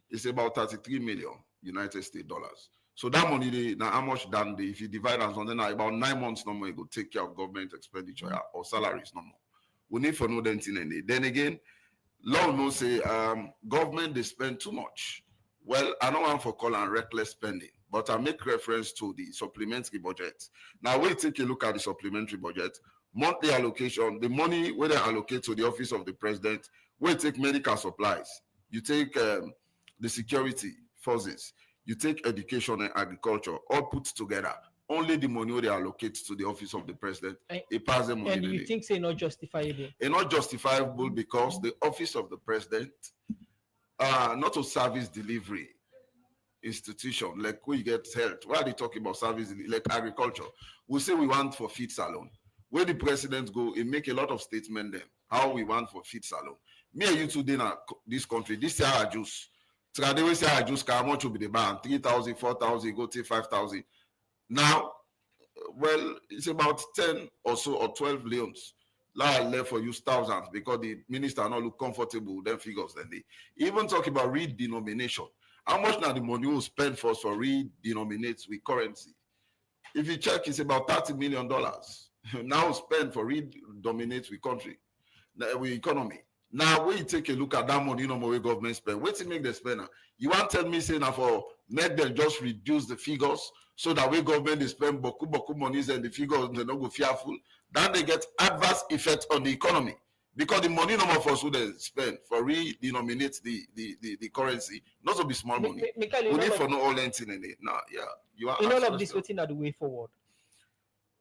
Speaker 4: it's about 33 million United States dollars. So that money now how much than if you divide us on then about 9 months no more you go take care of government expenditure or salaries no more. We need for no denting in it. Then again, law no say government they spend too much. Well, I don't want for call and reckless spending, but I make reference to the supplementary budget. Now we take a look at the supplementary budget. Monthly allocation, the money where they allocate to the office of the president, we take medical supplies, you take the security forces, you take education and agriculture, all put together. Only the money they allocate to the office of the president, it passes them money.
Speaker 2: And you think say not justifiable?
Speaker 4: It's not justifiable because the office of the president, not a service delivery institution, like we get health. Why are they talking about service like agriculture? We say we want for feed salon. Where the president go, it make a lot of statement then how we want for feed salon. Me and you today in this country, this year I juice. They say I juice how much will be the ban? 3,000, 4,000, go take 5,000. Now, well, it's about 10 or so or 12 loans I left for use thousands because the minister not look comfortable with them figures. Then they even talk about redenomination. How much now the money will spend for us for redenominates with currency? If you check, it's about $30 million. Now spend for redominate with country, with economy. Now, when you take a look at that money, more government spend. Wait till make the spend. You want to tell me say now for make them just reduce the figures so that way government they spend boku monies and the figures they don't go fearful. Then they get adverse effect on the economy because the money number for who they spend for redenominate the currency, not to be small money. We need for no all anything in it. Now, yeah, you are.
Speaker 2: In all of this, waiting at the way forward.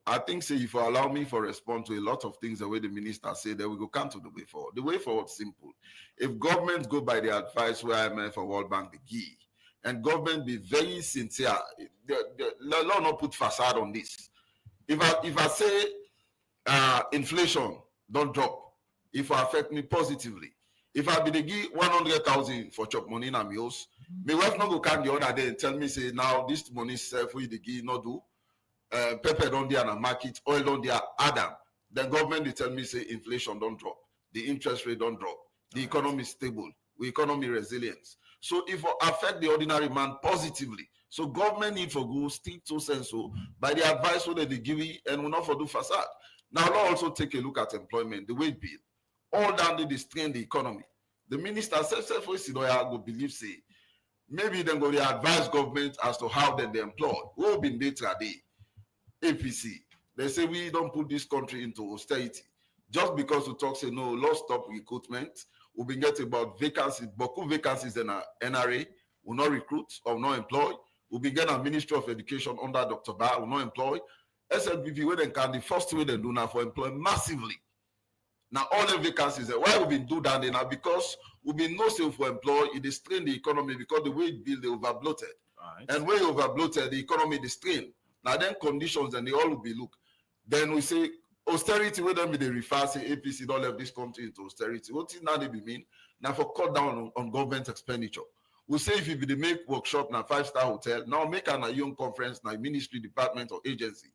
Speaker 4: I think, say, if you allow me for respond to a lot of things the way the minister said, then we go come to the way forward. The way forward is simple. If government go by the advice where IMF or World Bank the key, and government be very sincere, the law not put facade on this. If I say inflation don't drop, if it affect me positively, if I be the give 100,000 for chop money in a meals, my wife not go come the other day and tell me say now this money self we the give not do. Pepper don't there and market, oil don't there, Adam. Then government they tell me say inflation don't drop, the interest rate don't drop, the economy is stable, the economy resilience. So if it affect the ordinary man positively, so government need for go stick to sense so by the advice that they give you and will not for do facade. Now let's also take a look at employment, the wage bill, all down they strain the economy. The minister said, go believe say maybe then go they advise government as to how then they employ. Who have been data day? APC. They say we don't put this country into austerity. Just because we talk say no, law stop recruitment, we've been getting about vacancies, beaucoup vacancies in our NRA, will not recruit or not employ. We've been getting a Ministry of Education under Dr. Ba, will not employ. SLPP, where they can, the first way they do now for employ massively. Now all the vacancies, why we've been do that now? Because we've been no sale for employ, it is strain the economy because the wage bill they over bloated. Right. And when you over bloated, the economy is strained. Now then conditions and they all will be look. Then we say austerity, where then they refer say APC don't have this country into austerity. What is now they be mean? Now for cut down on government expenditure. We say if you be the make workshop now 5-star hotel, now make an young conference, now ministry, department or agency.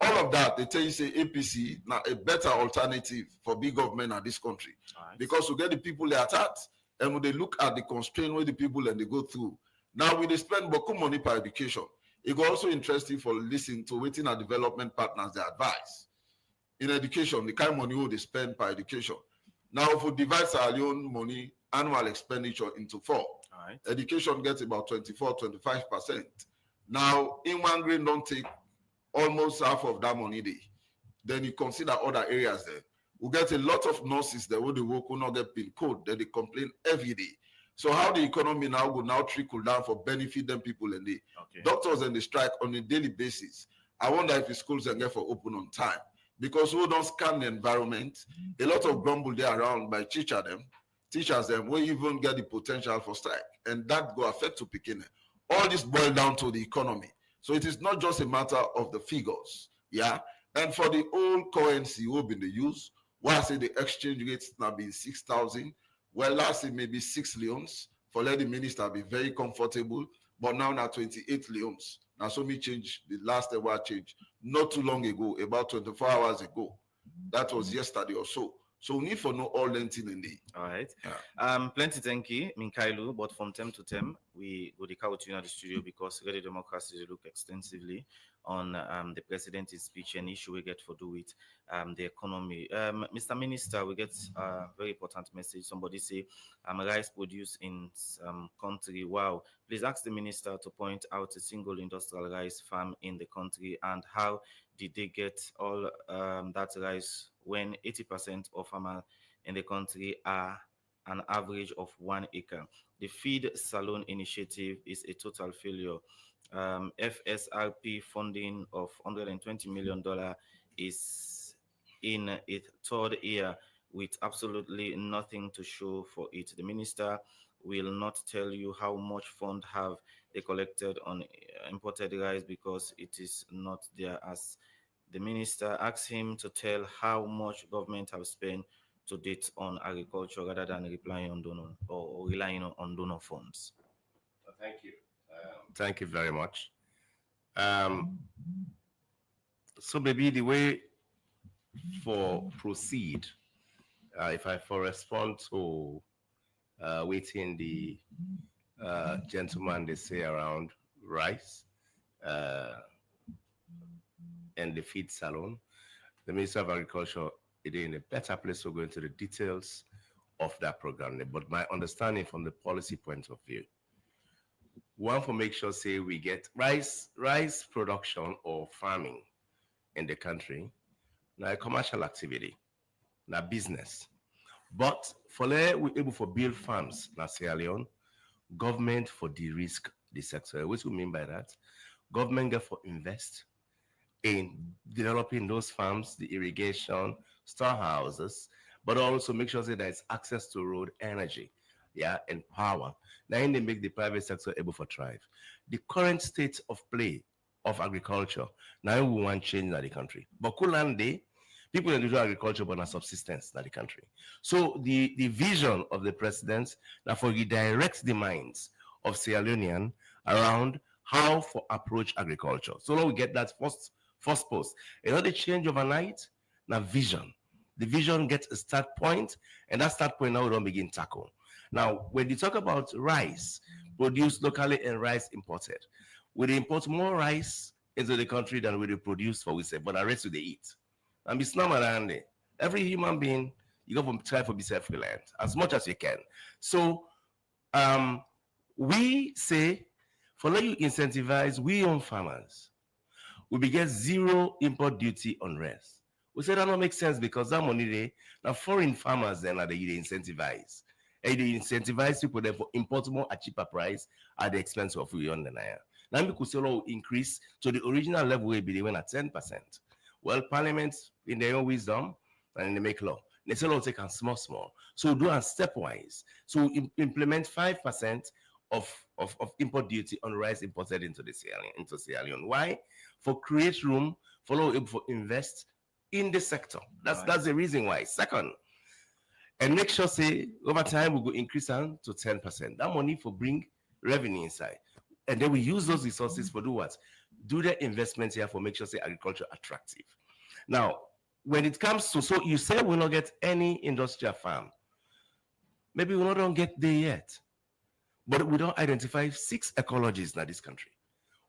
Speaker 4: All of that, they tell you say APC now a better alternative for big government in this country. Right. Because we get the people they attack and when they look at the constraint where the people and they go through. Now we they spend beaucoup money per education. It's also interesting for listening to waiting at development partners their advice. In education, the kind of money they spend per education. Now, if we divide our own money, annual expenditure into 4, right. Education gets about 24-25%. Now, in one grade don't take almost half of that money day. Then you consider other areas there. We get a lot of nurses that when they work will not get PIN code, that they complain every day. So how the economy now will now trickle down for benefit them people and the doctors and the strike on a daily basis. I wonder if the schools can get for open on time because we don't scan the environment. A lot of grumble there around by teachers them will even get the potential for strike and that go affect to picking. All this boil down to the economy. So it is not just a matter of the figures, yeah. And for the old currency who been the use, why I say the exchange rates now being 6,000. Well, last year maybe 6 leons for let the minister be very comfortable, but now 28 leons. Now so me change the last ever change not too long ago, about 24 hours ago. That was yesterday or so. So we need for no all lengthening in the.
Speaker 1: All right. Plenty thank you, Minkailu, but from time to time we go the out in the studio because Radio Democracy look extensively on the president's speech and issue we get for do with the economy. Mr. Minister, we get a very important message. Somebody say rice produced in some country. Wow. Please ask the minister to point out a single industrial rice farm in the country and how did they get all that rice when 80% of farmers in the country are an average of 1 acre. The Feed Salon initiative is a total failure. FSRP funding of $120 million is in its 3rd year with absolutely nothing to show for it. The minister will not tell you how much fund have they collected on imported rice because it is not there. As the minister asked him to tell how much government have spent to date on agriculture rather than relying on donor or relying on donor funds.
Speaker 3: Thank you. Thank you very much. So maybe the way for proceed, if I for respond to waiting the gentleman they say around rice and the feed salon, the Minister of Agriculture is in a better place to go into the details of that program. But my understanding from the policy point of view, one for make sure say we get rice production or farming in the country, now a commercial activity, now business. But for there we able for build farms now Sierra Leone, government for de-risk the sector. What do we mean by that? Government get for invest in developing those farms, the irrigation, storehouses, but also make sure that there's access to road, energy, and power. Now, they make the private sector able to thrive. The current state of play of agriculture, now we want change in the country. But Kulande, people in do agriculture, but not subsistence in the country. So the vision of the president, now for redirect the minds of Sierra Leonean around how to approach agriculture. So now we get that first post. You know, the change overnight, now vision. The vision gets a start point, and that start point now we don't begin tackle. Now, when you talk about rice produced locally and rice imported, we import more rice into the country than we produce for we say, but the rest we eat. And it's not around there. Every human being, you got to try to be self-reliant as much as you can. So we say, for let you incentivize, we own farmers. We begin zero import duty on rice. We say that don't make sense because that money they now foreign farmers then are they incentivize. And they incentivize people then for import more at cheaper price at the expense of we on the naira. Now we could still increase to the original level where they went at 10%. Well, Parliament in their own wisdom and they make law. They say take a small. So do a stepwise. So implement 5% of import duty on rice imported into Sierra Leone. Why? For create room, for invest in the sector. That's the reason why. Second, and make sure say over time we go increase them to 10%. That money for bring revenue inside. And then we use those resources for do what? Do the investments here for make sure say agriculture attractive. Now, when it comes to, so you say we'll not get any industrial farm. Maybe we don't get there yet. But we don't identify 6 ecologies in this country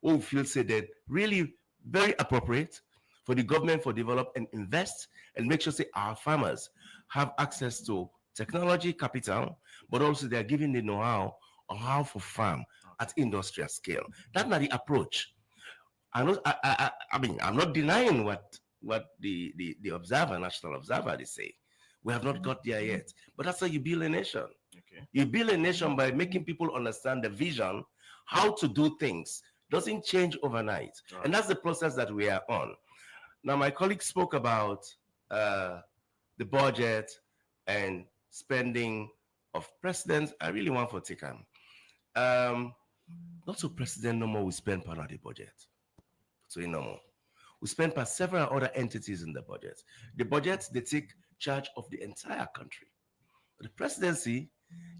Speaker 3: who feel say that really very appropriate for the government for develop and invest and make sure say our farmers have access to technology capital, but also they are giving the know-how on how to farm at industrial scale. That's not the approach. I mean, I'm not denying what the observer, national observer, they say. We have not got there yet. But that's how you build a nation. Okay. You build a nation by making people understand the vision, how to do things. Doesn't change overnight. Right. And that's the process that we are on. Now, my colleague spoke about the budget and spending of presidents. I really want for Tikan. Not so president no more we spend part of the budget. So no more. We spend per several other entities in the budget. The budget, they take charge of the entire country. The presidency,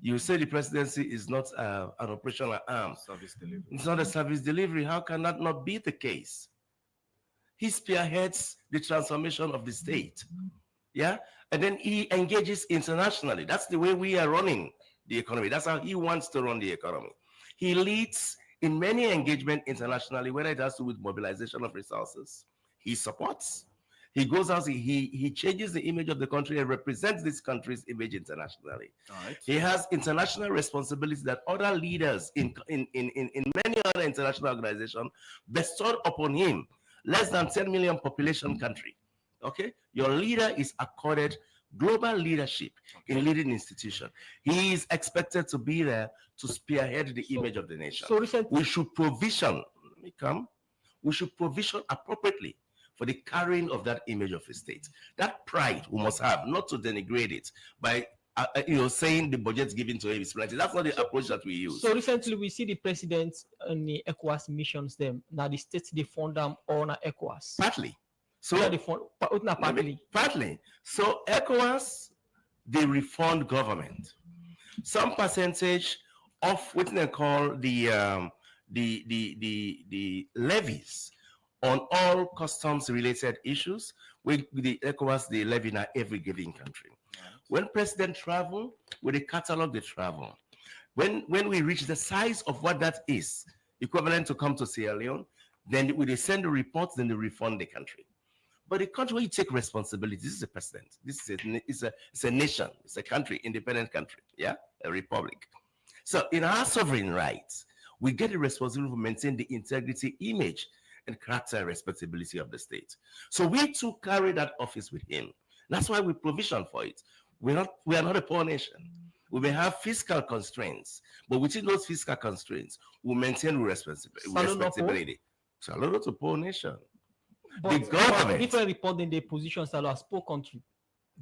Speaker 3: you say the presidency is not an operational arm.
Speaker 1: Service delivery.
Speaker 3: It's not a service delivery. How can that not be the case? He spearheads the transformation of the state. Yeah? And then he engages internationally. That's the way we are running the economy. That's how he wants to run the economy. He leads in many engagement internationally, whether it has to do with mobilization of resources. He supports. He goes out, he changes the image of the country and represents this country's image internationally. Right. He has international responsibilities that other leaders in many other international organizations bestowed upon him. Less than 10 million population country. Okay? Your leader is accorded global leadership in leading institution. He is expected to be there to spearhead the image of the nation. So we should provision, we should provision appropriately for the carrying of that image of a state. That pride we must have, not to denigrate it by saying the budget's given to him is plenty. That's not the approach that we use.
Speaker 2: So recently we see the president and the ECOWAS missions them. Now the states they fund them all na ECOWAS.
Speaker 3: Partly. So
Speaker 2: partly.
Speaker 3: So ECOWAS, they refund government. Some percentage of what they call the levies on all customs-related issues. With the ECOWAS, they levy in every given country. When president travel, with the catalog they travel. When we reach the size of what that is, equivalent to come to Sierra Leone, then they send the reports, then they refund the country. But the country where you take responsibility, this is a president. This is it's a nation. It's a country, independent country. Yeah, a republic. So in our sovereign rights, we get the responsibility to maintain the integrity, image, and character and respectability of the state. So we too carry that office with him. That's why we provision for it. We are not a poor nation. We may have fiscal constraints, but within those fiscal constraints, we maintain respectability. Salute to poor nation.
Speaker 2: But
Speaker 3: the government,
Speaker 2: different report in their positions as poor country.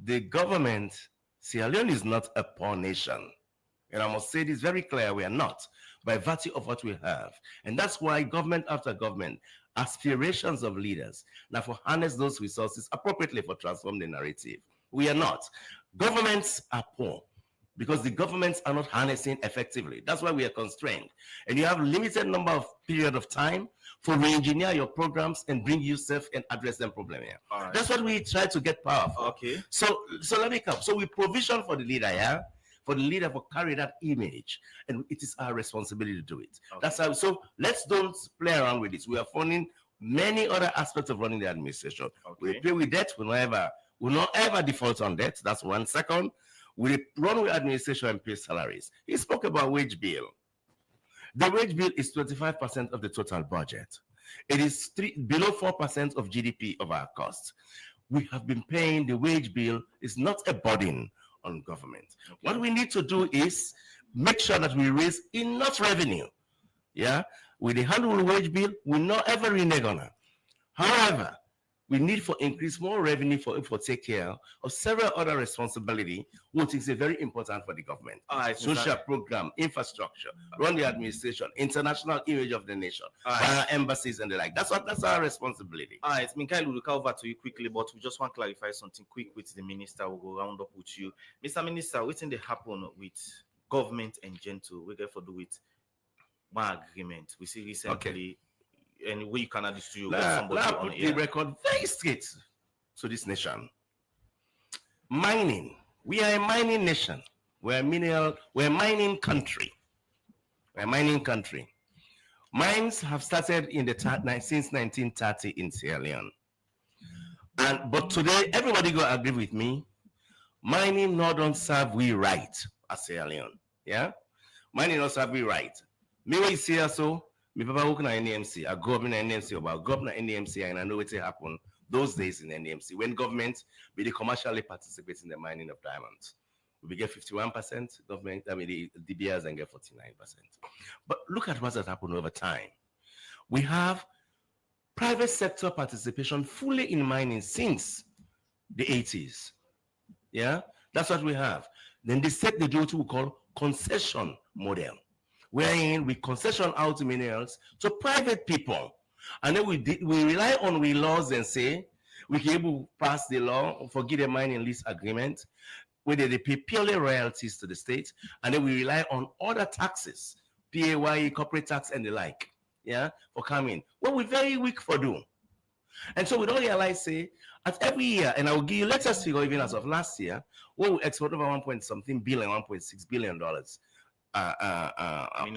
Speaker 3: The government, Sierra Leone is not a poor nation. And I must say this very clear, we are not, by virtue of what we have. And that's why government after government, aspirations of leaders, now for harness those resources appropriately for transform the narrative. We are not. Governments are poor because the governments are not harnessing effectively. That's why we are constrained. And you have a limited number of period of time for re-engineer your programs and bring yourself and address them problem here. Right. That's what we try to get power for.
Speaker 1: Okay.
Speaker 3: So let me come. So we provision for the leader, yeah? For the leader to carry that image, and it is our responsibility to do it. Okay. That's how. So let's don't play around with this. We are funding many other aspects of running the administration. Okay. We pay with debt. We not ever default on debt. That's one. Second, we run with administration and pay salaries. He spoke about wage bill. The wage bill is 25% of the total budget. It is below 4% of GDP of our costs. We have been paying the wage bill. Is not a burden on government. Okay. What we need to do is make sure that we raise enough revenue. Yeah, with the handle wage bill, we not ever renege on it. However, we need for increase more revenue for take care of several other responsibility, which is very important for the government. Social program, infrastructure, run the administration, international image of the nation, embassies and the like. That's our responsibility.
Speaker 1: All right, Minkailu, we'll come over to you quickly, but we just want to clarify something quick with the minister. We'll go round up with you. Mr. Minister, what's in the happen with government and gentle? We get for do with one agreement. We see recently. Okay. And we cannot distribute somebody on
Speaker 3: the record very straight to this nation. Mining. We are a mining nation. We're a mining country. We're a mining country. Mines have started since 1930 in Sierra Leone. But today, everybody go agree with me. Mining not don't serve we right as Sierra Leone. Yeah? Mining not serve we right. Me we see so. My papa work in NDMC. I grew up in NDMC, but I grew up in NDMC, and I know what happened those days in NDMC when government really commercially participates in the mining of diamonds. We get 51%, government, the DBRs and get 49%. But look at what has happened over time. We have private sector participation fully in mining since the 80s. Yeah, that's what we have. Then they set the duty we call concession model, wherein we concession out minerals to private people. And then we rely on we laws and say we can able to pass the law, forgive the mining lease agreement, where they pay purely royalties to the state, and then we rely on other taxes, PAYE, corporate tax, and the like, yeah, for coming. Well, we're very weak for doing. And so we don't realize, say, at every year, and I will give you latest figure even as of last year, when we export over $1.something billion, $1.6 billion.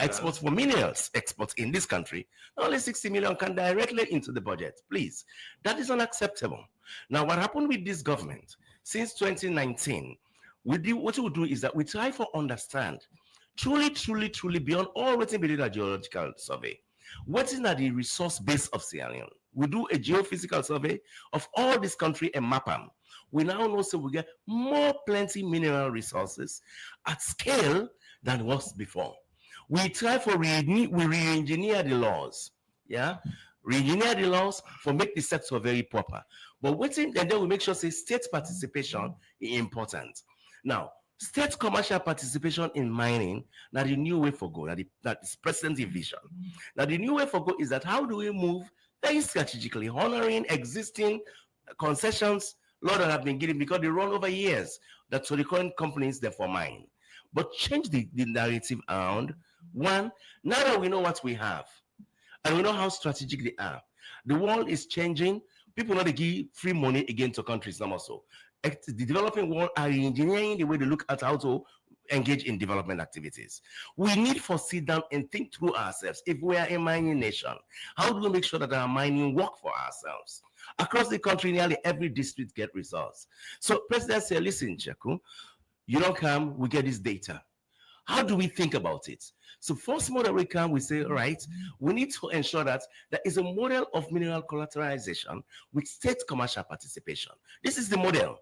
Speaker 3: Exports for minerals, exports in this country, only 60 million can directly into the budget. Please, that is unacceptable. Now, what happened with this government since 2019, what we do is that we try to understand truly beyond all written within a geological survey, what is the resource base of Sierra Leone. We do a geophysical survey of all this country and map them. We now know so we get plenty mineral resources at scale than was before. We try for re-engineer the laws, yeah? Re-engineer the laws for make the sector very proper. But and then we make sure say state participation is important. Now, state commercial participation in mining, now the new way for go, that is present vision. Now the new way for go is that how do we move very strategically, honoring existing concessions, law that have been given because they run over years, that so the current companies therefore mine. But change the narrative around. One, now that we know what we have, and we know how strategic they are, The world is changing. People not give free money again to countries now also. The developing world are engineering the way they look at how to engage in development activities. We need to sit down and think through ourselves. If we are a mining nation, how do we make sure that our mining work for ourselves? Across the country, nearly every district get results. So President said, listen, Cheku, you don't come, we get this data. How do we think about it? So first model we come, we say, all right, we need to ensure that there is a model of mineral collateralization with state commercial participation. This is the model.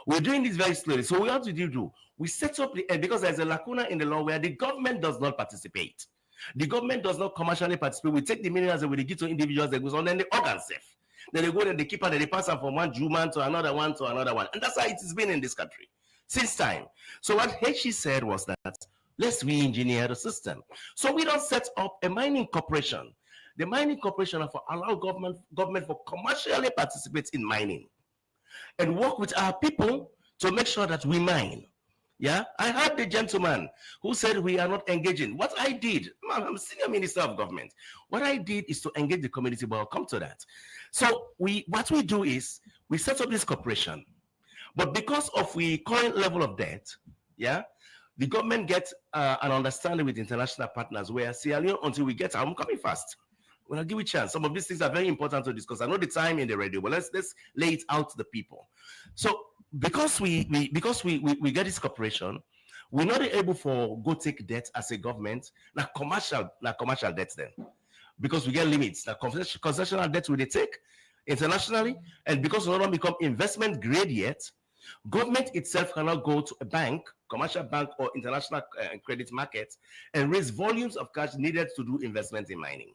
Speaker 3: We're doing this very slowly. So what do? We set up the, because there's a lacuna in the law where the government does not participate. The government does not commercially participate. We take the minerals and we give to individuals that goes on, then the organ safe. Then they go and they keep and they pass them from one Jew man to another one to another one. And that's how it has been in this country since time. So what Hechi said was that let's re-engineer the system. So we don't set up a mining corporation. The mining corporation will allow government for commercially participate in mining and work with our people to make sure that we mine. Yeah, I heard the gentleman who said we are not engaging. What I did, I'm senior minister of government. What I did is to engage the community, but I'll come to that. So what we do is we set up this corporation, but because of the current level of debt, yeah, the government gets an understanding with international partners where Sierra Leone, until we get, I'm coming fast. When I give you a chance, some of these things are very important to discuss. I know the time in the radio, but let's lay it out to the people. So because we get this corporation, we're not able for go take debt as a government, like commercial debt then, because we get limits. Like concessional debt we they take internationally, and because we don't become investment grade yet, government itself cannot go to a bank, commercial bank or international credit market and raise volumes of cash needed to do investment in mining.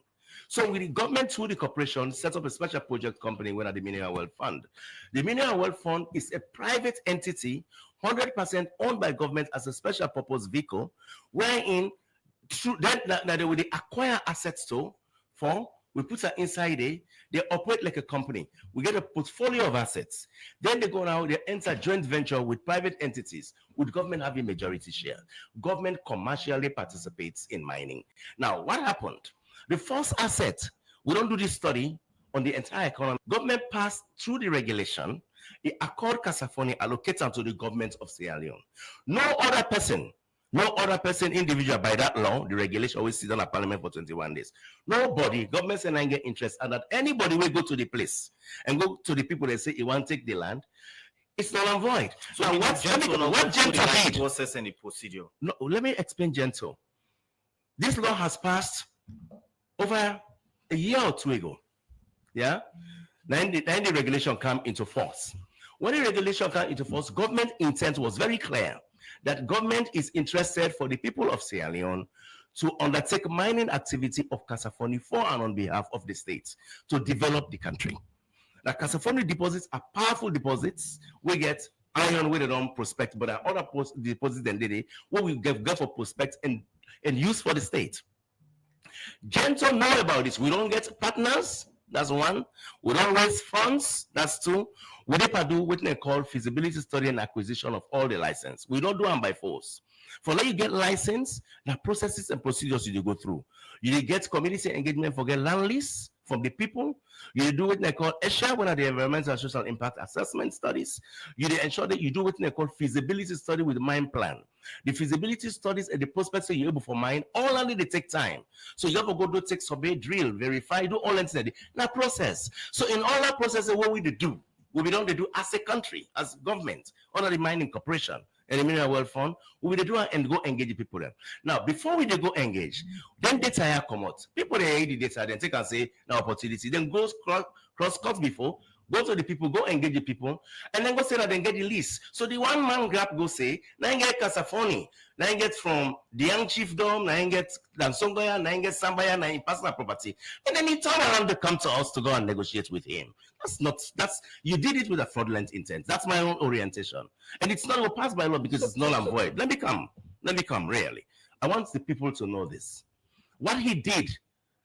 Speaker 3: So with the government through the corporation set up a special project company when at the Mineral Wealth Fund. The Mineral Wealth Fund is a private entity, 100% owned by government as a special purpose vehicle, wherein through that they will acquire assets we put her inside there, they operate like a company. We get a portfolio of assets. Then they go now, they enter joint venture with private entities, with government having majority share. Government commercially participates in mining. Now, what happened? The first asset, we don't do this study on the entire economy. Government passed through the regulation, the Accord Kasafoni allocated to the government of Sierra Leone. No other person individual by that law, the regulation always sit on a parliament for 21 days. Nobody, government and I get interest, and that anybody will go to the place and go to the people that say you want to take the land, it's null and void. So now what Gentle did,
Speaker 1: process and the procedure.
Speaker 3: No, let me explain Gentle. This law has passed over a year or two ago. Yeah? Then the regulation came into force. When the regulation came into force, government intent was very clear that government is interested for the people of Sierra Leone to undertake mining activity of Kasafoni for and on behalf of the state to develop the country. Now, Kasafoni deposits are powerful deposits. We get iron where they don't prospect, but there are other deposits than they what we get for prospect and use for the state. Gentle know about this. We don't get partners. That's one. We don't raise funds. That's two. We do what they call feasibility study and acquisition of all the license. We don't do them by force. For let you get license, the processes and procedures you go through. You get community engagement for get land lease from the people. You do what they call ESHA, one of the environmental and social impact assessment studies. You ensure that you do what they call feasibility study with mine plan. The feasibility studies and the prospects you're able for mine, all only they take time. So you have to go do take survey, drill, verify, do all that. Now process. So in all that process, what we do, we don't do as a country, as government, under the mining corporation and the Mineral Wealth Fund, we will do and go engage the people there. Now, before we go engage, then data come out. People they the data, then take and say now opportunity, then go cross cut before, go to the people, go engage the people, and then go say that then get the list. So the one man grab go say, now I get Kasafoni, now I get from the young chiefdom, now I get Lansongoya, now I get Sambaya, now I personal property. And then he turn around to come to us to go and negotiate with him. You did it with a fraudulent intent. That's my own orientation. And it's not passed by law because it's null and void. Let me come, really. I want the people to know this. What he did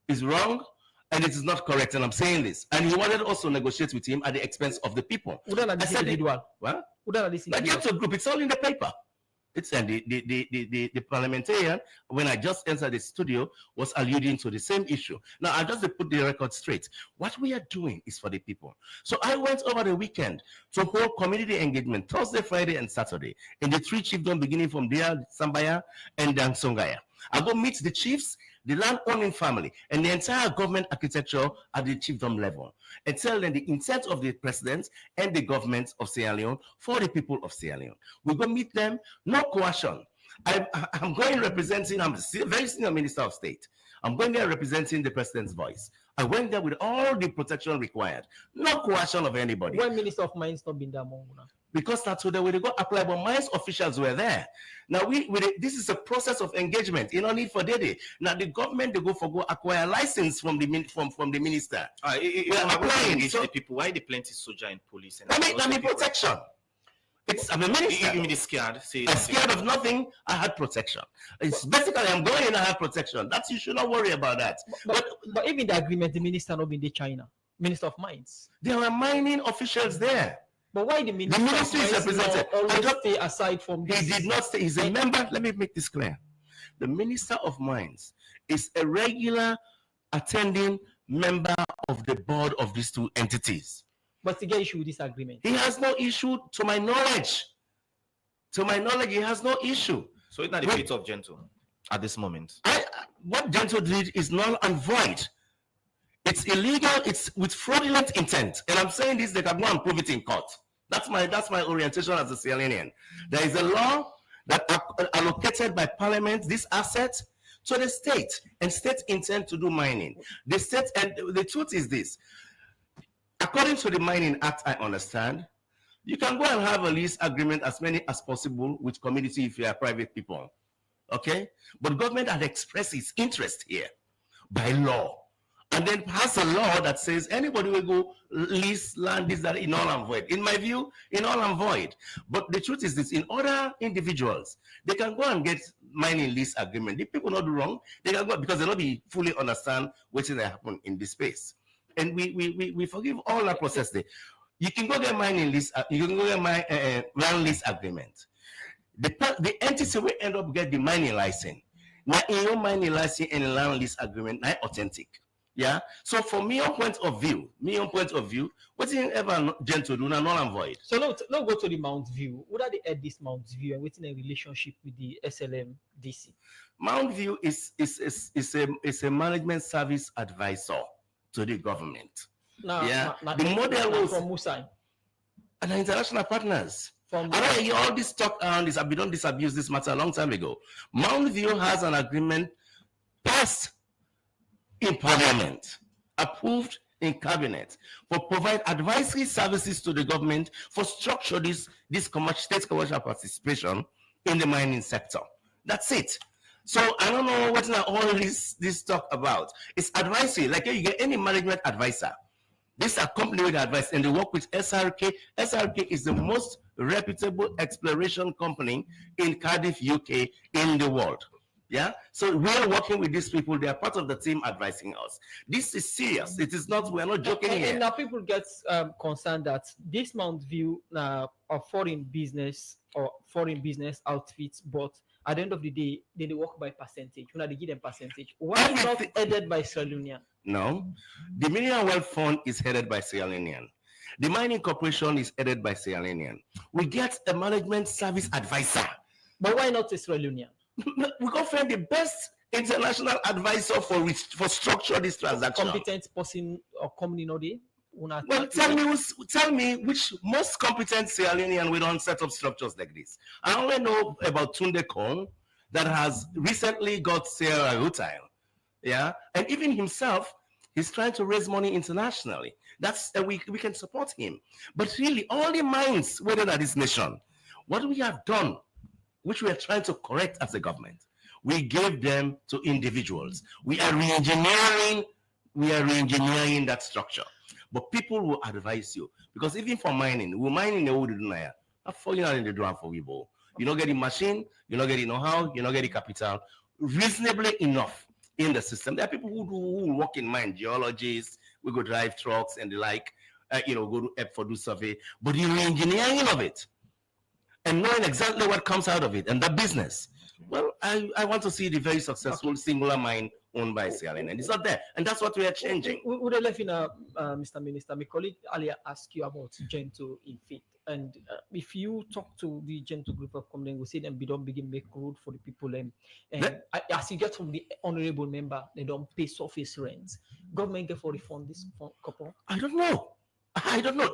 Speaker 3: is wrong, and it is not correct, and I'm saying this. And he wanted also to negotiate with him at the expense of the people.
Speaker 2: I said individual.
Speaker 3: What?
Speaker 2: This
Speaker 3: Like Gentle Group, it's all in the paper. It's and the parliamentarian, when I just entered the studio, was alluding to the same issue. Now I just to put the record straight. What we are doing is for the people. So I went over the weekend to hold community engagement Thursday, Friday, and Saturday in the 3 chiefdoms beginning from there, Sambaya and Dansongaya. I go meet the chiefs, the land-owning family, and the entire government architecture at the chiefdom level, and tell them the intent of the president and the government of Sierra Leone for the people of Sierra Leone. We go meet them, no coercion. I'm going representing, I'm a very senior minister of state. I'm going there representing the president's voice. I went there with all the protection required. No coercion of anybody.
Speaker 2: Why Minister of Mines not been there, Monguna?
Speaker 3: Because that's what they go apply, but mines officials were there. Now this is a process of engagement. You don't need for Dede. Now the government they go acquire license from the minister.
Speaker 1: Applying this to people. Why the plenty soldier and police? And
Speaker 3: I mean protection. I'm a minister.
Speaker 1: You mean scared?
Speaker 3: I'm scared of nothing. I had protection. It's basically I'm going. I have protection. That's you should not worry about that.
Speaker 2: But even the agreement, the minister not been the China Minister of Mines.
Speaker 3: There were mining officials there.
Speaker 2: But why the minister?
Speaker 3: The ministry is represented.
Speaker 2: Always stay aside from this.
Speaker 3: He did not stay. He's a member. Let me make this clear. The Minister of Mines is a regular attending member of the board of these two entities.
Speaker 2: But to get issue with this agreement,
Speaker 3: he has no issue. To my knowledge, he has no issue.
Speaker 1: So it's not the fate of Gento at this moment.
Speaker 3: What Gento did is null and void. It's illegal. It's with fraudulent intent, and I'm saying this. They can go and prove it in court. That's my orientation as a Sierra Leonean. There is a law that allocated by Parliament this asset to the state, and state intend to do mining. The state, and the truth is this: according to the Mining Act, I understand you can go and have a lease agreement as many as possible with community if you are private people, okay? But government had expressed its interest here by law. And then pass a law that says anybody will go lease land is that in all and void. In my view, in all and void. But the truth is this: in other individuals, they can go and get mining lease agreement. If people not do wrong, they can go because they not be fully understand what is happen in this space. And we forgive all that process there. You can go get mining lease. You can go get my land lease agreement. The entity will end up get the mining license. Now in your mining license and land lease agreement, not authentic. Yeah. So for me, on point of view, what is ever Gento do now null and void.
Speaker 2: So now go to the Mount View. What are they at this Mount View and within a relationship with the SLM DC? Mount
Speaker 3: View is a management service advisor to the government. The model was
Speaker 2: from Musai
Speaker 3: and international partners. I know you all this talk around this. We don't disabuse this matter a long time ago. Mount View has an agreement passed in Parliament, approved in Cabinet, for provide advisory services to the government for structure this state commercial participation in the mining sector. That's it. So I don't know what all this talk about. It's advisory, like you get any management advisor. This is a company with advice, and they work with SRK. SRK is the most reputable exploration company in Cardiff, UK, in the world. Yeah, so we are working with these people. They are part of the team advising us. This is serious. It is not. We are not joking here.
Speaker 2: And now people get concerned that this Mount View are foreign business or foreign business outfits, but at the end of the day, they work by percentage. When they give them percentage, why not headed by Sierra Leonean?
Speaker 3: No, the Mineral Wealth Fund is headed by Sierra Leonean. The Mining Corporation is headed by Sierra Leonean. We get a management service advisor,
Speaker 2: but why not a Sierra Leonean?
Speaker 3: We go find the best international advisor for structure this transaction.
Speaker 2: Competent person or company no day.
Speaker 3: Well, tell me which most competent Sierra Leonean we don't set up structures like this. I only know about Tunde Kong that has recently got Sierra Rutile. Yeah, and even himself, he's trying to raise money internationally. That's we can support him. But really, all the mines within this nation, what we have done, which we are trying to correct as a government, we gave them to individuals. We are re-engineering that structure. But people will advise you, because even for mining, we're mining the wood in there. I'm falling out in the drum for Weibo. You're not getting machine, you're not getting know-how, you're not getting capital, reasonably enough in the system. There are people who work in mine, geologists, we go drive trucks and the like, go to app for do survey, but the re-engineering of it. and knowing exactly what comes out of it and the business. Well, I want to see the very successful singular mine owned by Sierra Leone, and it's not there, and that's what we are changing.
Speaker 2: We would have left in Mr. Minister. My colleague earlier asked you about Gento in faith, and if you talk to the Gento group of companies, we see them don't begin make road for the people, and as you get from the honorable member, they don't pay surface rents. Government get for refund this couple.
Speaker 3: I don't know.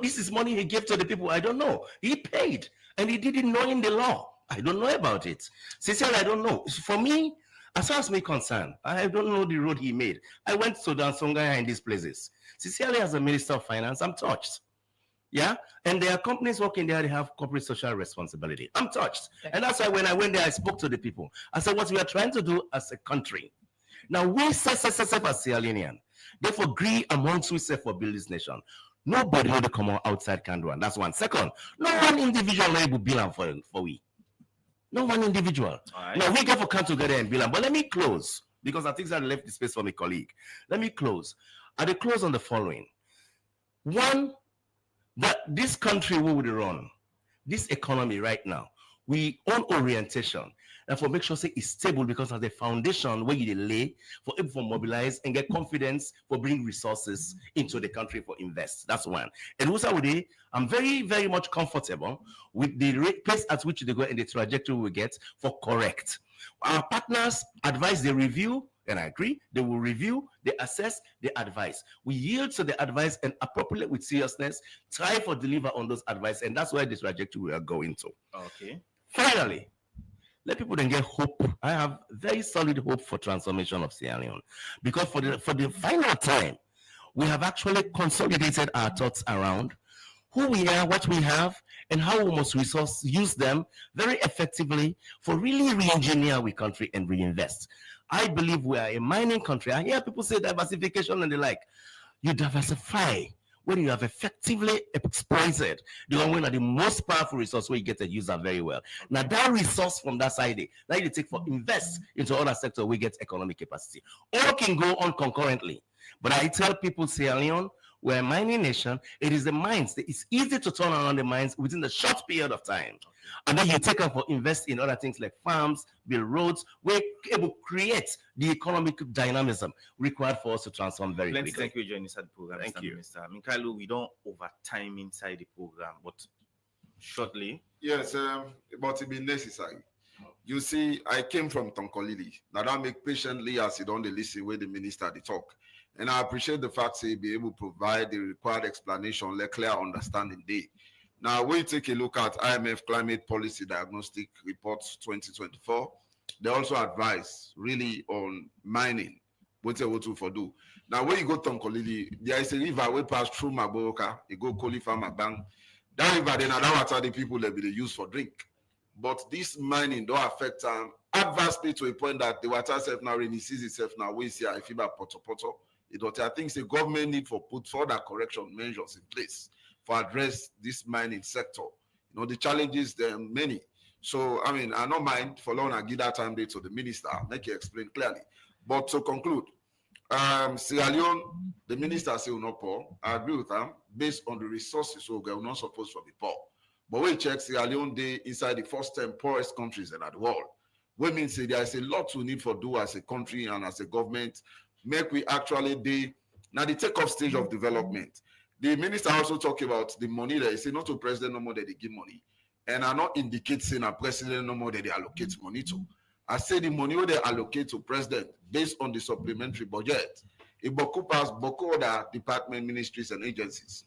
Speaker 3: This is money he gave to the people. I don't know. He paid, and he didn't know in the law. I don't know about it. Sincerely, I don't know. For me, as far as me concerned, I don't know the road he made. I went to Dansongaya in these places. Sincerely, as a Minister of Finance, I'm touched. Yeah? And there are companies working there, they have corporate social responsibility. I'm touched. And that's why when I went there, I spoke to the people. I said, what we are trying to do as a country. Now, we say as Sierra Leonean. Therefore, agree amongst we say for build this nation. Nobody will come out outside can do. And that's one. Second, no one individual will bill for we. No one individual. Right. Now we get for come together and bill. But let me close because I think I left the space for my colleague. Let me close. I will close on the following. One, that this country would run, this economy right now, we own orientation. And for make sure say it's stable because of the foundation where you lay for able to mobilize and get confidence for bring resources into the country for invest. That's one. And also with I'm very, very much comfortable with the rate pace at which they go and the trajectory we get for correct. Our partners advise, they review, and I agree, they will review, they assess, they advise. We yield to the advice and appropriate with seriousness, try for deliver on those advice, and that's where the trajectory we are going to.
Speaker 1: Okay.
Speaker 3: Finally, let people then get hope. I have very solid hope for transformation of Sierra Leone because for the final time, we have actually consolidated our thoughts around who we are, what we have, and how we must use them very effectively for really re-engineer our country and reinvest. I believe we are a mining country. I hear people say diversification and the like. You diversify when you have effectively exploited the one of the most powerful resource where you get to use that very well. Now that resource from that side, now you take for invest into other sector we get economic capacity. All can go on concurrently. But I tell people, Sierra Leone, we're a mining nation. It is the mines. It's easy to turn around the mines within a short period of time. And then you take up for invest in other things like farms, build roads, we're able to create the economic dynamism required for us to transform very quickly.
Speaker 1: Thank you for joining inside the program.
Speaker 3: Thank you.
Speaker 1: Mr. Minkailu, we don't overtime inside the program, but shortly.
Speaker 4: Yes, but it be necessary. You see, I came from Tonkolili. Now that make patiently as you don't listen where the minister they talk. And I appreciate the fact that he be able to provide the required explanation, let clear understanding day. Now, when you take a look at IMF Climate Policy Diagnostic Reports 2024, they also advise really on mining. What they want to do. Now, when you go to Tonkolili, there is a river we pass through Maboroka, you go Kolifa Mabang. That river, then that water the people that be used for drink. But this mining don't affect adversely to a point that the water self now really sees itself now. We see a fiber poto. I think the government need for put further correction measures in place for address this mining sector. You know, the challenges there are many. So, I mean, I don't mind for long I give that time to the minister, make you explain clearly. But to conclude, Sierra Leone, the minister say we're not poor. I agree with them based on the resources so we're not supposed to be poor. But we check Sierra Leone day inside the first 10 poorest countries in the world. We mean say there is a lot we need for do as a country and as a government. Make we actually do now the take-off stage of development. The minister also talk about the money that he say not to president no more that they give money. And I not indicate saying a president no more that they allocate money to. I say the money they allocate to president based on the supplementary budget. It pass Boko other department, ministries, and agencies.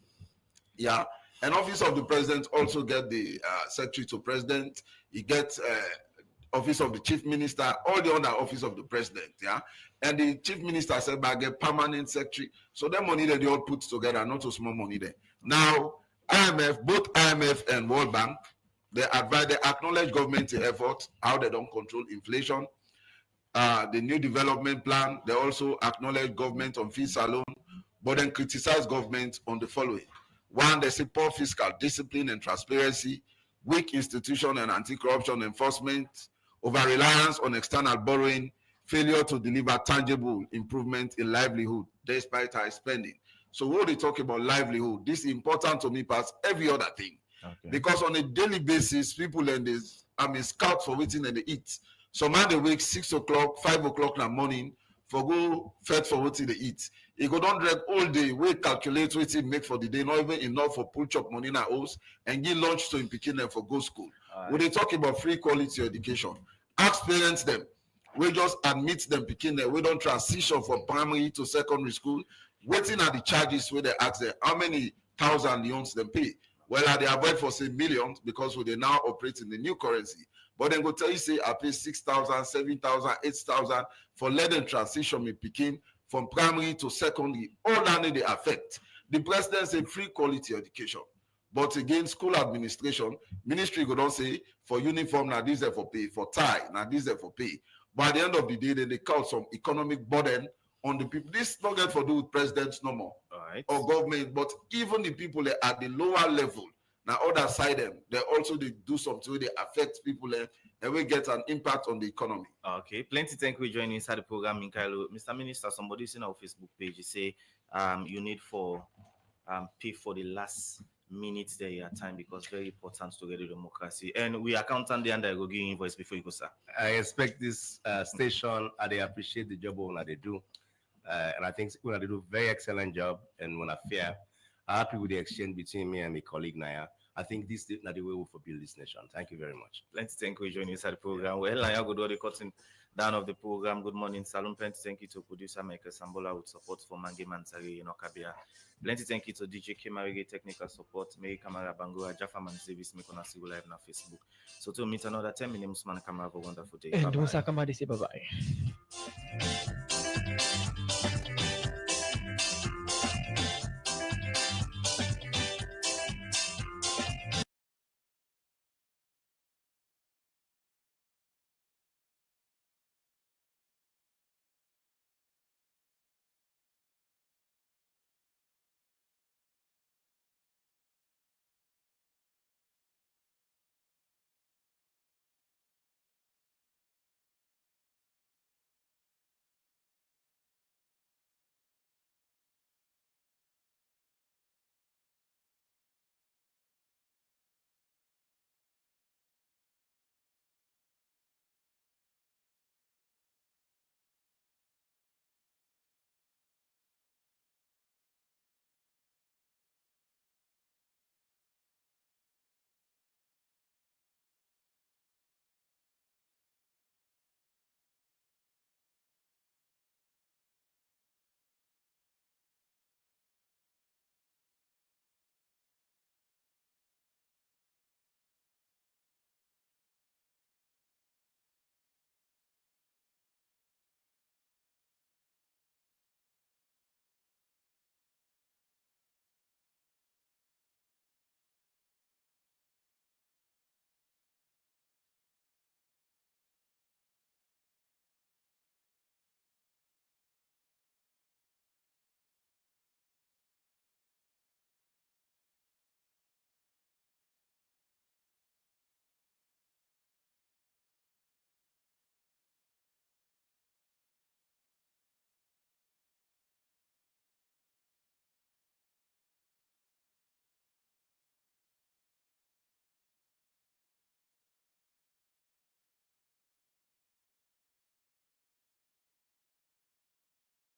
Speaker 4: Yeah. And office of the president also get the secretary to president. He gets office of the chief minister, all the other office of the president. Yeah. And the chief minister said, I get permanent secretary. So that money that they all put together, not a small money there. Now, IMF, both IMF and World Bank, they acknowledge government effort, how they don't control inflation. The new development plan, they also acknowledge government on fees alone, but then criticize government on the following. One, they say poor fiscal discipline and transparency, weak institution and anti-corruption enforcement, over-reliance on external borrowing, failure to deliver tangible improvement in livelihood despite high spending. So when they talk about livelihood, this is important to me past every other thing. Because on a daily basis, people in this, scout for waiting and they eat. Some man they wake 6 o'clock, 5 o'clock in the morning for go fed for waiting they eat. He go down drag all day, we calculate what he make for the day, not even enough for pull chop money in our house and give lunch to him picking them for go school. When they talk about free quality education, ask parents them. We just admit them picking them. We don't transition from primary to secondary school. Waiting at the charges where they ask them how many thousand loans them pay. Well, they avoid for say millions because they now operate in the new currency. But then go tell you say I pay 6,000, 7,000, 8,000 for let them transition me picking from primary to secondary. All that they affect. The president say free quality education. But again, school administration, ministry go don't say for uniform, now this there for pay, for tie, now this there for pay. But at the end of the day, they cause some economic burden on the people. This not get to do with presidents no more or government, but even the people at the lower level, now other side them, they also they do something where they affect people and we get an impact on the economy.
Speaker 1: Okay, plenty thank you for joining inside the program, Minkailu. Mr. Minister, somebody in our Facebook page, you say you need for pay for the last minutes there your time because very important to get the democracy. And we accountant there and I go give you invoice before you go, sir.
Speaker 3: I expect this station, they appreciate the job when they do. And I think when they do very excellent job and when I fear, I'm happy with the exchange between me and my colleague Naya. I think this is not the way we will build this nation. Thank you very much.
Speaker 1: Plenty thank you for joining inside the program. Well, Naya go do the cutting down of the program. Good morning, Salon. Plenty thank you to producer Michael Sambola with support for Mange Mansari in Okabia. Plenty thank you to DJ Kemarige technical support, Mary Kamara Bangura, Jaffa Man Service, Mekona Sigo Live on Facebook. So to meet another 10 minutes, man, Kamara, have a wonderful day.
Speaker 2: Bye-bye.